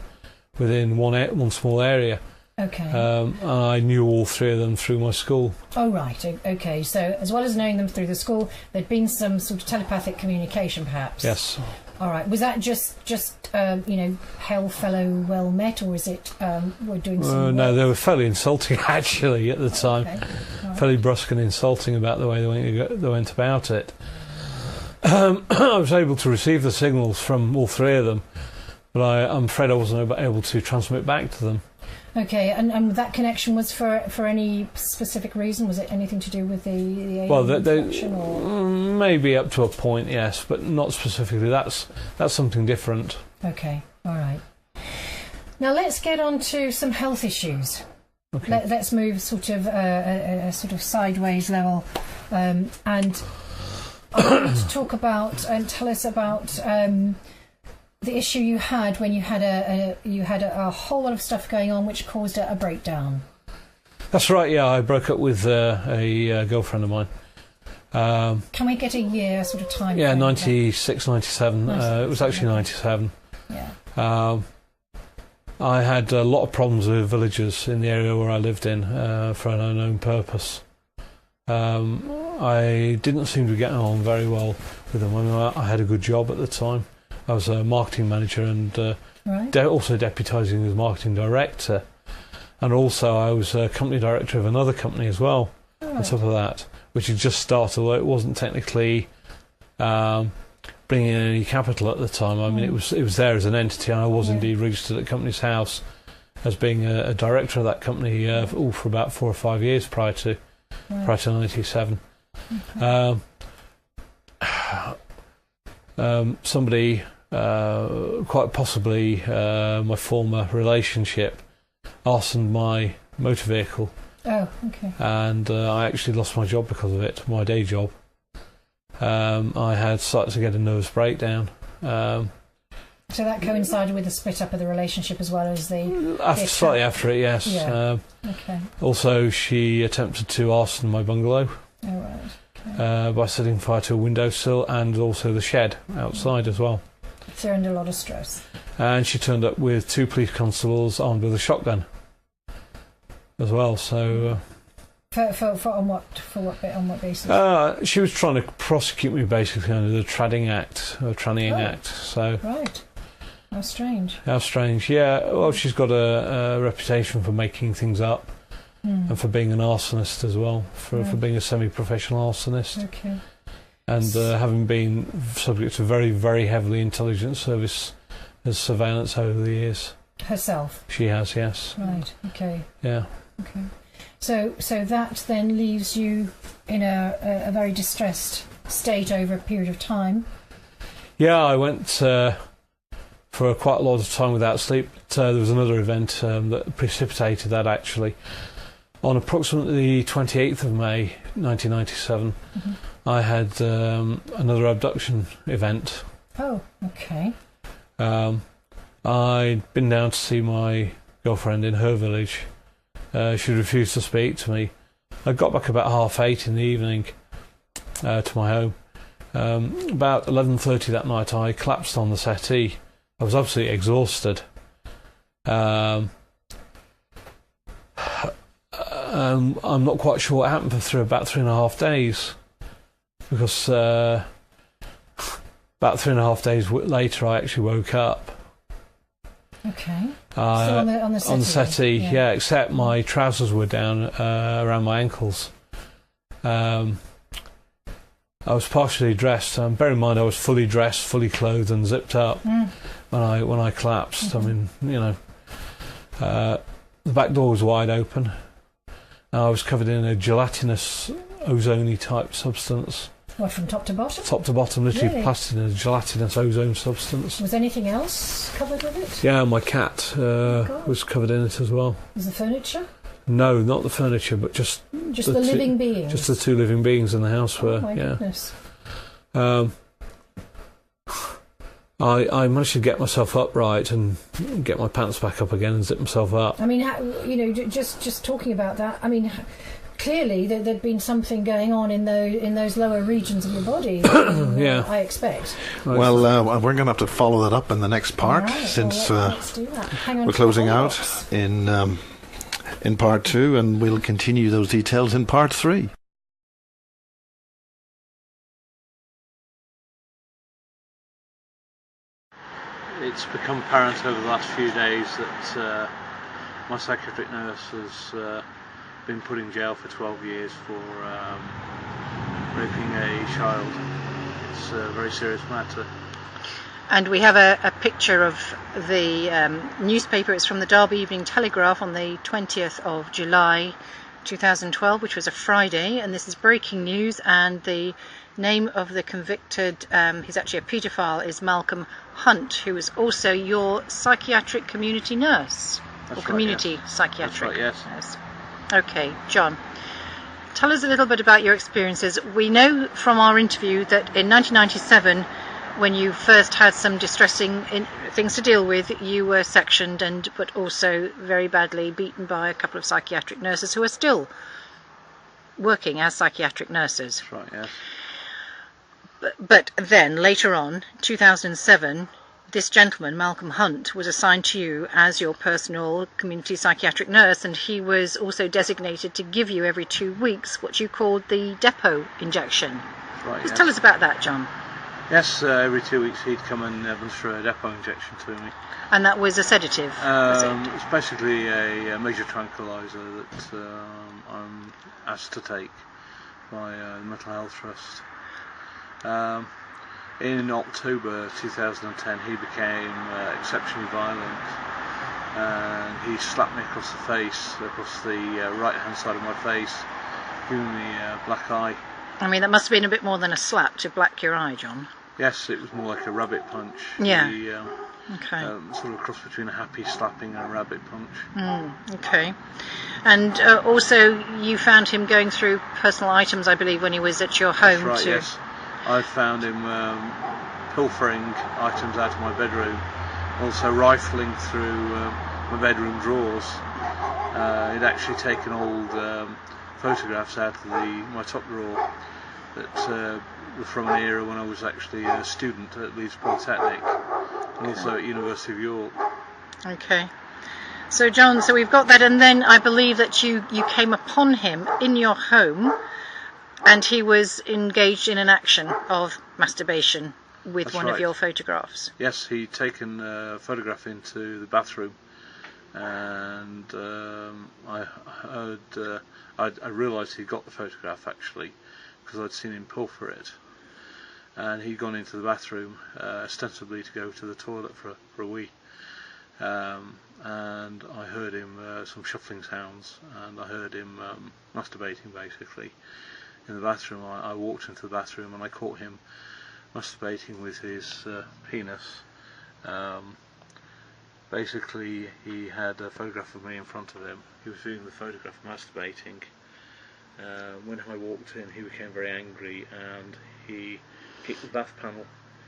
within one small area. Okay. And I knew all 3 of them through my school. Oh, right. Okay. So, as well as knowing them through the school, there'd been some sort of telepathic communication, perhaps. Yes. All right. Was that just hail fellow well met, or is it we're doing some? No, they were fairly insulting actually at the time. Okay. Right. Fairly brusque and insulting about the way they went about it. I was able to receive the signals from all 3 of them, but I'm afraid I wasn't able to transmit back to them. Okay, and that connection was for any specific reason? Was it anything to do with the alien connection, or? Maybe up to a point, yes, but not specifically. That's something different. Okay, all right. Now let's get on to some health issues. Okay. Let's move sort of a sort of sideways level, and I want you to talk about and tell us about. The issue you had when you had a whole lot of stuff going on, which caused a breakdown. That's right. Yeah, I broke up with a girlfriend of mine. Can we get a year sort of time? Yeah, 96, 97. It was actually 97. Yeah. I had a lot of problems with villagers in the area where I lived in for an unknown purpose. I didn't seem to get on very well with them. I had a good job at the time. I was a marketing manager and also deputising as marketing director, and also I was a company director of another company as well. On top of that, which had just started, although it wasn't technically bringing in any capital at the time. I mean, it was there as an entity, and I was indeed registered at Companies House as being a director of that company for about 4 or 5 years prior to 97. Okay. Somebody. Quite possibly my former relationship arsoned my motor vehicle. Oh, okay. And I actually lost my job because of it, my day job. I had started to get a nervous breakdown. So that coincided with the split up of the relationship as well as slightly after it, yes. Yeah. Okay. Also, she attempted to arson my bungalow. Oh, right. Okay. By setting fire to a windowsill and also the shed outside as well. They're under a lot of stress. And she turned up with 2 police constables armed with a shotgun as well. So on what basis? She was trying to prosecute me basically under the Trannying Act. So right. How strange. How strange. Yeah. Well, she's got a reputation for making things up and for being an arsonist as well, for being a semi-professional arsonist. Okay. And having been subject to very, very heavily intelligence service as surveillance over the years. herself. She has, yes. Right. Okay. Yeah. Okay. So that then leaves you in a very distressed state over a period of time. Yeah, I went for quite a lot of time without sleep. There was another event that precipitated that, actually. On approximately the 28th of May 1997, I had another abduction event. Oh, okay. I'd been down to see my girlfriend in her village. She refused to speak to me. I got back about 8:30 in the evening to my home. About 11:30 that night, I collapsed on the settee. I was absolutely exhausted. I'm not quite sure what happened for about 3.5 days, because about 3.5 days later I actually woke up. Okay. So on the settee? On the settee, yeah, except my trousers were down around my ankles. I was partially dressed. Bear in mind, I was fully dressed, fully clothed, and zipped up when I collapsed. I mean, the back door was wide open. And I was covered in a gelatinous, ozone-y type substance. What, from top to bottom? Top to bottom, literally Really? plastered in a gelatinous ozone substance. Was anything else covered with it? Yeah, my cat was covered in it as well. Was the furniture? No, not the furniture, but just the two, living beings? Just the two living beings in the house were. Oh my goodness. I managed to get myself upright and get my pants back up again and zip myself up. I mean, just talking about that, I mean, clearly there'd been something going on in those lower regions of your body. Yeah. I expect. Well, we're going to have to follow that up in the next part, Right, since let's do that. Hang on we're to closing the out box. in part 2, and we'll continue those details in part 3. It's become apparent over the last few days that my psychiatric nurse has been put in jail for 12 years for raping a child. It's a very serious matter. And we have a picture of the newspaper. It's from the Derby Evening Telegraph on the 20th of July 2012, which was a Friday, and this is breaking news, and the name of the convicted, he's actually a paedophile, is Malcolm Hunt, who is also your psychiatric community nurse. That's or community right, yes. psychiatric That's right, nurse. Okay, John, tell us a little bit about your experiences. We know from our interview that in 1997, when you first had some distressing things to deal with, you were sectioned but also very badly beaten by a couple of psychiatric nurses who are still working as psychiatric nurses. That's right, yes. But then, later on, 2007, this gentleman, Malcolm Hunt, was assigned to you as your personal community psychiatric nurse, and he was also designated to give you every 2 weeks what you called the depot injection. That's right, Just yes. tell us about that, John. Yes, every 2 weeks he'd come and administer a depot injection to me. And that was a sedative, was it? It's basically a major tranquiliser that I'm asked to take by the Mental Health Trust. In October 2010 he became exceptionally violent, and he slapped me across the face, across the right hand side of my face, giving me a black eye. I mean, that must have been a bit more than a slap to black your eye, John. Yes, it was more like a rabbit punch. Yeah. Okay. Sort of a cross between a happy slapping and a rabbit punch. Okay. And also you found him going through personal items, I believe, when he was at your home. That's right, too. yes. I found him pilfering items out of my bedroom, also rifling through my bedroom drawers. He'd actually taken old photographs out of my top drawer that were from an era when I was actually a student at Leeds Polytechnic and also at University of York. Okay. So, John, so we've got that, and then I believe that you came upon him in your home, and he was engaged in an action of masturbation with That's one right. of your photographs. Yes, he'd taken a photograph into the bathroom, and I realised he'd got the photograph actually, because I'd seen him pilfer it, and he'd gone into the bathroom ostensibly to go to the toilet for a wee, and I heard him some shuffling sounds, and I heard him masturbating basically in the bathroom. I walked into the bathroom and I caught him masturbating with his penis. Basically, he had a photograph of me in front of him. He was viewing the photograph masturbating. When I walked in, he became very angry and he hit the bath panel,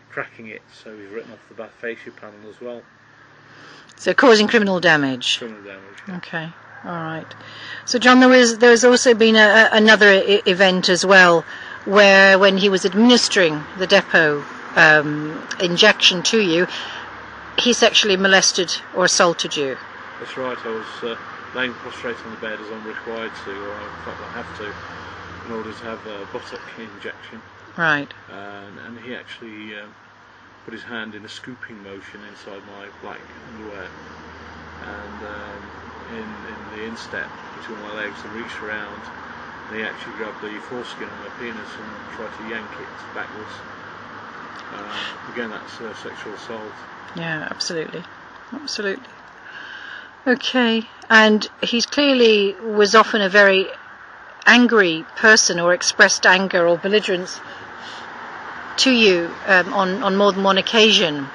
cracking it, so he's written off the bath fascia panel as well. So causing criminal damage. Criminal damage. Yeah. Okay, all right. So John, there's also been another event as well, where when he was administering the depot injection to you, he sexually molested or assaulted you. That's right. I was laying prostrate on the bed as I'm required to, or I felt I have to, in order to have a buttock injection. Right. And he actually put his hand in a scooping motion inside my black underwear, and in the instep between my legs, and reached around, and he actually grabbed the foreskin of my penis and tried to yank it backwards. Again, that's sexual assault. Yeah, absolutely. Absolutely. Okay, and he clearly was often a very angry person, or expressed anger or belligerence to you on more than one occasion.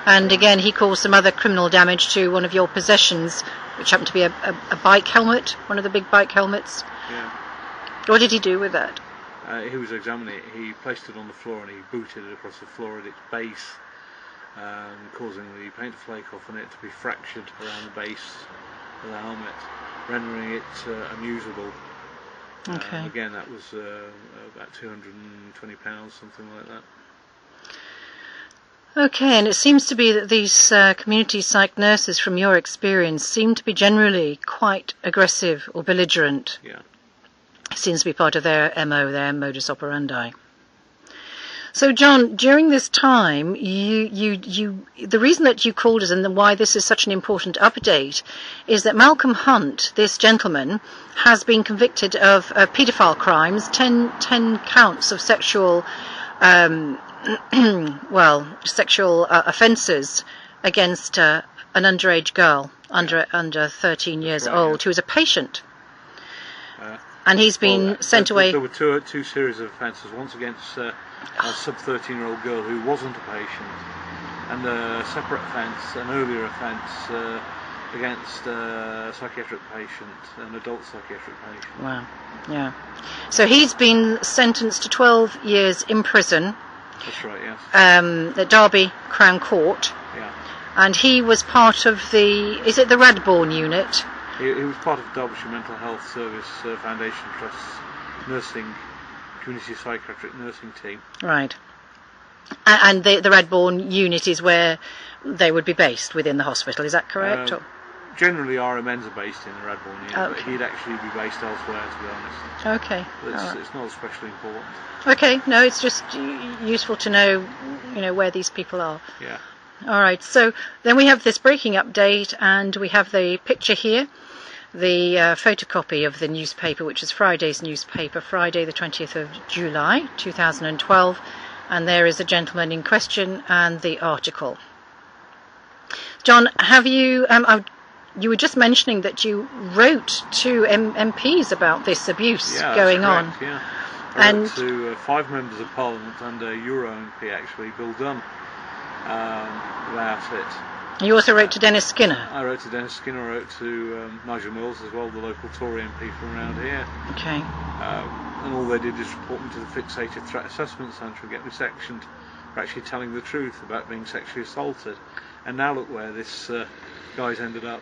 And again, he caused some other criminal damage to one of your possessions, which happened to be a bike helmet, one of the big bike helmets. Yeah. What did he do with that? He was examining it. He placed it on the floor and he booted it across the floor at its base, causing the paint to flake off and it to be fractured around the base of the helmet, rendering it unusable. Okay. Again, that was about £220, something like that. Okay, and it seems to be that these community psych nurses, from your experience, seem to be generally quite aggressive or belligerent. Yeah. It seems to be part of their MO, their modus operandi. So, John, during this time, the reason that you called us and why this is such an important update is that Malcolm Hunt, this gentleman, has been convicted of paedophile crimes, 10 counts of sexual, sexual offences against an underage girl, under 13 years old, who was a patient. And he's been sent away. There were two series of offences. Once against a sub-13-year-old girl who wasn't a patient, and a separate offence, an earlier offence against a psychiatric patient, an adult psychiatric patient. Wow. Yeah. So he's been sentenced to 12 years in prison. That's right. Yes. At Derby Crown Court. Yeah. And he was part of is it the Radbourne unit? He was part of Derbyshire Mental Health Service Foundation Trust's community psychiatric nursing team. Right. And the Radbourne unit is where they would be based within the hospital, is that correct? Generally, RMNs are based in the Radbourne unit, but he'd actually be based elsewhere, to be honest. Okay. But it's not especially important. Okay, no, it's just useful to know, where these people are. Yeah. All right, so then we have this breaking update, and we have the picture here, the photocopy of the newspaper, which is Friday's newspaper, Friday the 20th of July 2012, and there is the gentleman in question and the article. John, have you, you were just mentioning that you wrote to MPs about this abuse going on. Yeah. I wrote to 5 members of Parliament and a Euro MP, actually, Bill Dunn, about it. You also wrote to Dennis Skinner? I wrote to Dennis Skinner, I wrote to Nigel Mills as well, the local Tory MP from around here. Okay. And all they did is report me to the Fixated Threat Assessment Centre and get me sectioned for actually telling the truth about being sexually assaulted. And now look where this guy's ended up.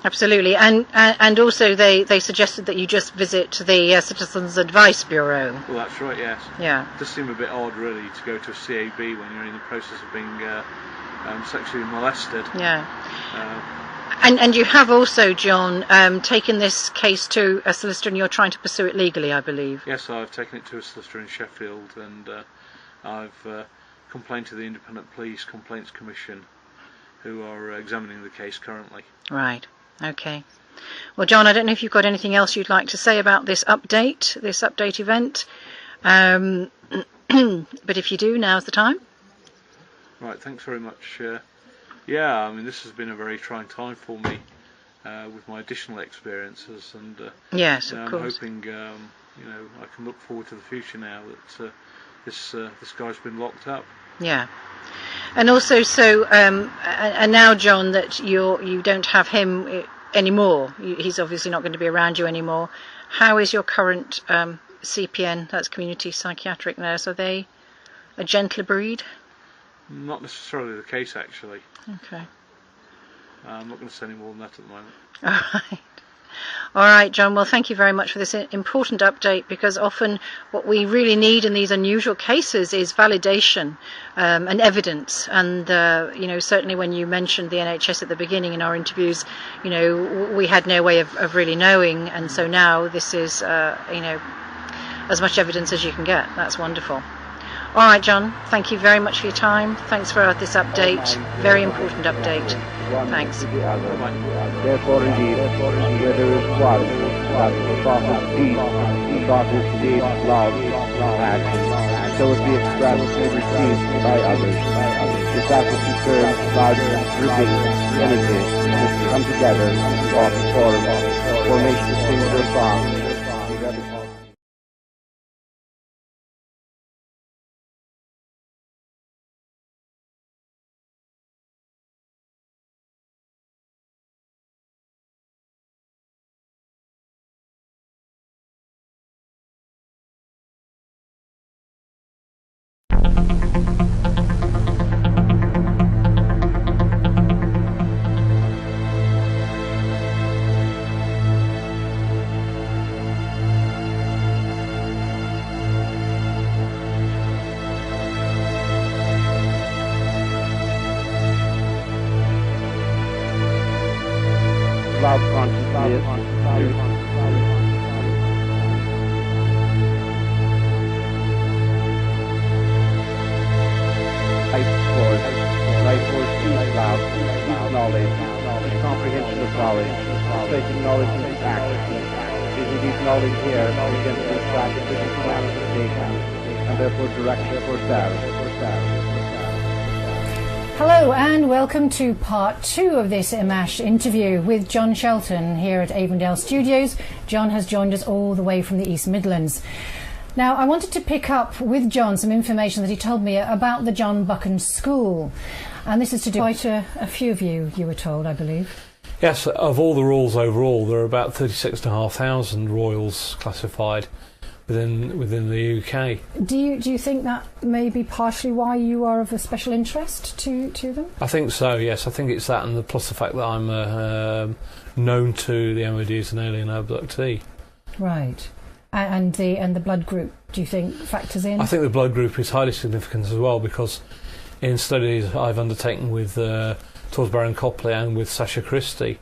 Absolutely, and also they suggested that you just visit the Citizens Advice Bureau. Well, that's right, yes. Yeah. It does seem a bit odd, really, to go to a CAB when you're in the process of being sexually molested. Yeah. And you have also, John, taken this case to a solicitor, and you're trying to pursue it legally, I believe. Yes, I've taken it to a solicitor in Sheffield, and I've complained to the Independent Police Complaints Commission, who are examining the case currently. Right. Okay. Well, John, I don't know if you've got anything else you'd like to say about this update event. But if you do, now's the time. Right, thanks very much. Yeah, I mean, this has been a very trying time for me with my additional experiences, and yes, of course. I'm hoping I can look forward to the future now that this guy's been locked up. Yeah. And also, so and now, John, that you don't have him anymore. He's obviously not going to be around you anymore. How is your current CPN? That's community psychiatric nurse. Are they a gentler breed? Not necessarily the case, actually. Okay. I'm not going to say any more than that at the moment. All right, John. Well, thank you very much for this important update, because often what we really need in these unusual cases is validation and evidence. And, certainly when you mentioned the NHS at the beginning in our interviews, we had no way of really knowing. And so now this is, as much evidence as you can get. That's wonderful. All right, John, thank you very much for your time. Thanks for this update. Very important update. Thanks. Therefore, indeed, where there is one, that the thought of peace, the thought is deep, love, action, so it be expressed and received by others. The faculty terms, larger, grouping, energy, come together, formation of singular song. Love consciousness, life force, peace, love, deep knowledge, comprehension of knowledge, taking knowledge into action, using deep knowledge here against the practice of manifestation, and therefore direction for self. Hello and welcome to part 2 of this AMMACH interview with John Shelton here at Avondale Studios. John has joined us all the way from the East Midlands. Now, I wanted to pick up with John some information that he told me about the John Buchan School. And this is to do quite a few of you were told, I believe. Yes, of all the royals overall, there are about 36,500 royals classified within the UK. Do you think that may be partially why you are of a special interest to them? I think so, yes. I think it's that, and plus the fact that I'm known to the MOD as an alien abductee. Right. And the blood group, do you think, factors in? I think the blood group is highly significant as well, because in studies I've undertaken with Torsberry and Copley and with Sasha Christie,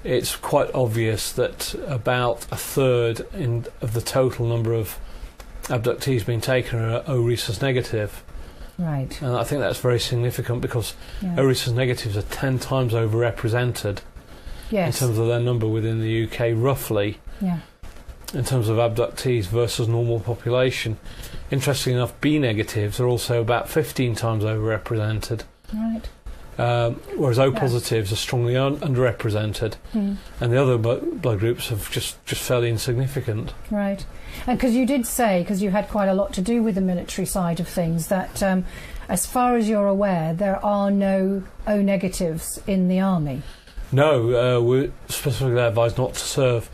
it's quite obvious that about a third of the total number of abductees being taken are O rhesus negative. Right. And I think that's very significant, because O rhesus negatives are 10 times overrepresented in terms of their number within the UK, roughly, in terms of abductees versus normal population. Interestingly enough, B negatives are also about 15 times overrepresented. Right. Whereas O positives are strongly underrepresented, and the other blood groups are just fairly insignificant. Right. And because you did say, because you had quite a lot to do with the military side of things, that as far as you're aware, there are no O negatives in the army. No, we're specifically advised not to serve.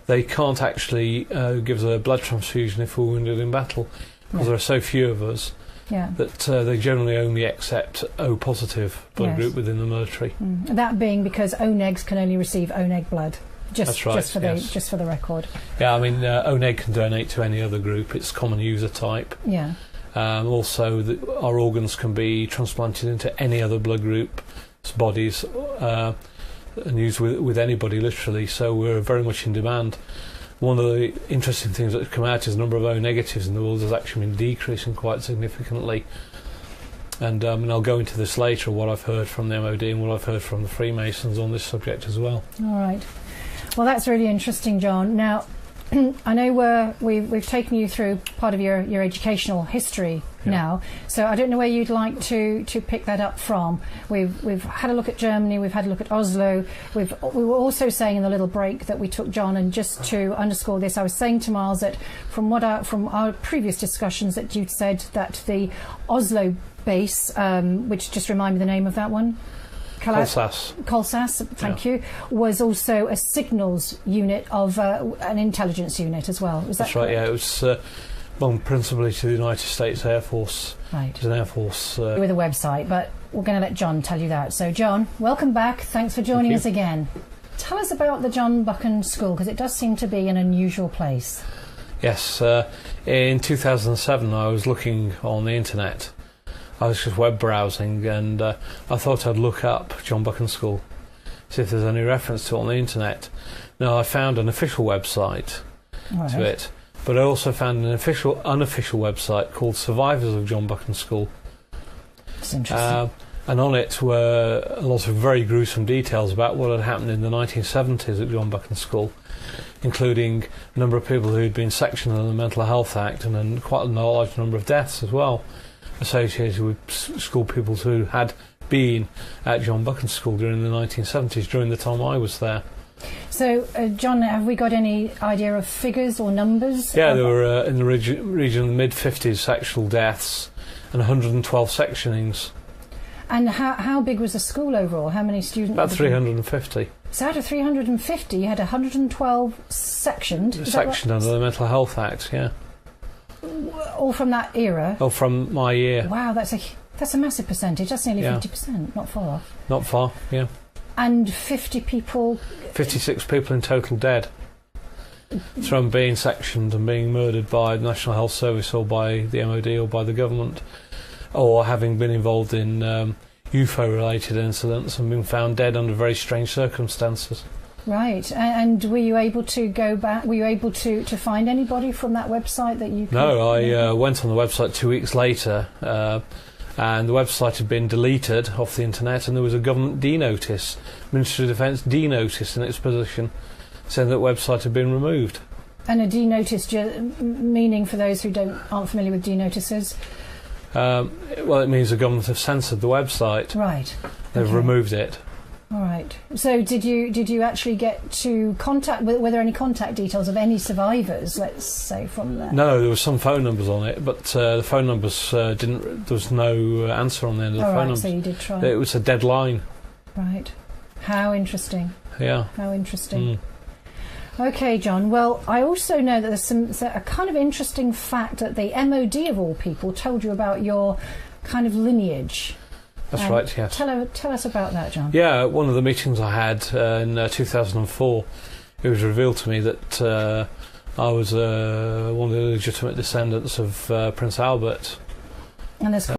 They can't actually give us a blood transfusion if we're wounded in battle, because there are so few of us. That they generally only accept O positive blood group within the military. That being because O negs can only receive O neg blood. That's right, just for the record. Yeah, I mean, O neg can donate to any other group. It's common user type. Yeah. Also, our organs can be transplanted into any other blood group's bodies and used with anybody, literally. So we're very much in demand. One of the interesting things that have come out is the number of O negatives in the world has actually been decreasing quite significantly. And I'll go into this later, what I've heard from the MOD and what I've heard from the Freemasons on this subject as well. All right. Well, that's really interesting, John. Now, I know we've taken you through part of your educational history now, so I don't know where you'd like to pick that up from. We've had a look at Germany, we've had a look at Oslo. We were also saying in the little break that we took, John, and just to underscore this, I was saying to Miles that from our previous discussions that you'd said that the Oslo base, which just remind me the name of that one. Kolsas, thank you, was also a signals unit of an intelligence unit as well. That's right, yeah. It was belonged principally to the United States Air Force. Right. It was an Air Force... with a website, but we're going to let John tell you that. So, John, welcome back. Thanks for joining us again. Tell us about the John Buchan School, because it does seem to be an unusual place. Yes. In 2007, I was looking on the internet. I was just web browsing, and I thought I'd look up John Buchan School, see if there's any reference to it on the internet. Now, I found an official website to it, but I also found an unofficial website called Survivors of John Buchan School. That's interesting. And on it were a lot of very gruesome details about what had happened in the 1970s at John Buchan School, including a number of people who'd been sectioned under the Mental Health Act, and then quite a large number of deaths as well, associated with school pupils who had been at John Buchan School during the 1970s, during the time I was there. So, John, have we got any idea of figures or numbers? Yeah, there were in the region of the mid-50s sectional deaths and 112 sectionings. And how big was the school overall? How many students? About 350. So out of 350, you had 112 sectioned? Sectioned under the Mental Health Act, yeah. All from that era? Oh, from my year. Wow, that's a massive percentage. That's nearly 50%, not far off. Not far, yeah. And 50 people... 56 people in total dead from being sectioned and being murdered by the National Health Service or by the MOD or by the government, or having been involved in UFO-related incidents and been found dead under very strange circumstances. Right, and were you able to go back? Were you able to find anybody from that website that you could... No, I went on the website 2 weeks later, and the website had been deleted off the internet, and there was a government D-notice, Ministry of Defence D-notice in its position, saying that the website had been removed. And a D-notice, meaning for those who aren't familiar with D-notices? Well, it means the government have censored the website. Right. They've removed it. All right. So did you actually get to contact? Were there any contact details of any survivors? Let's say from there. No, there were some phone numbers on it, but the phone numbers didn't. There was no answer on the end of the phone numbers. So you did try. It was a dead line. Right. How interesting. Yeah. How interesting. Okay, John. Well, I also know that there's a kind of interesting fact that the MOD of all people told you about your kind of lineage. That's right, yes. Tell us about that, John. Yeah, at one of the meetings I had in 2004, it was revealed to me that I was one of the legitimate descendants of Prince Albert. And there's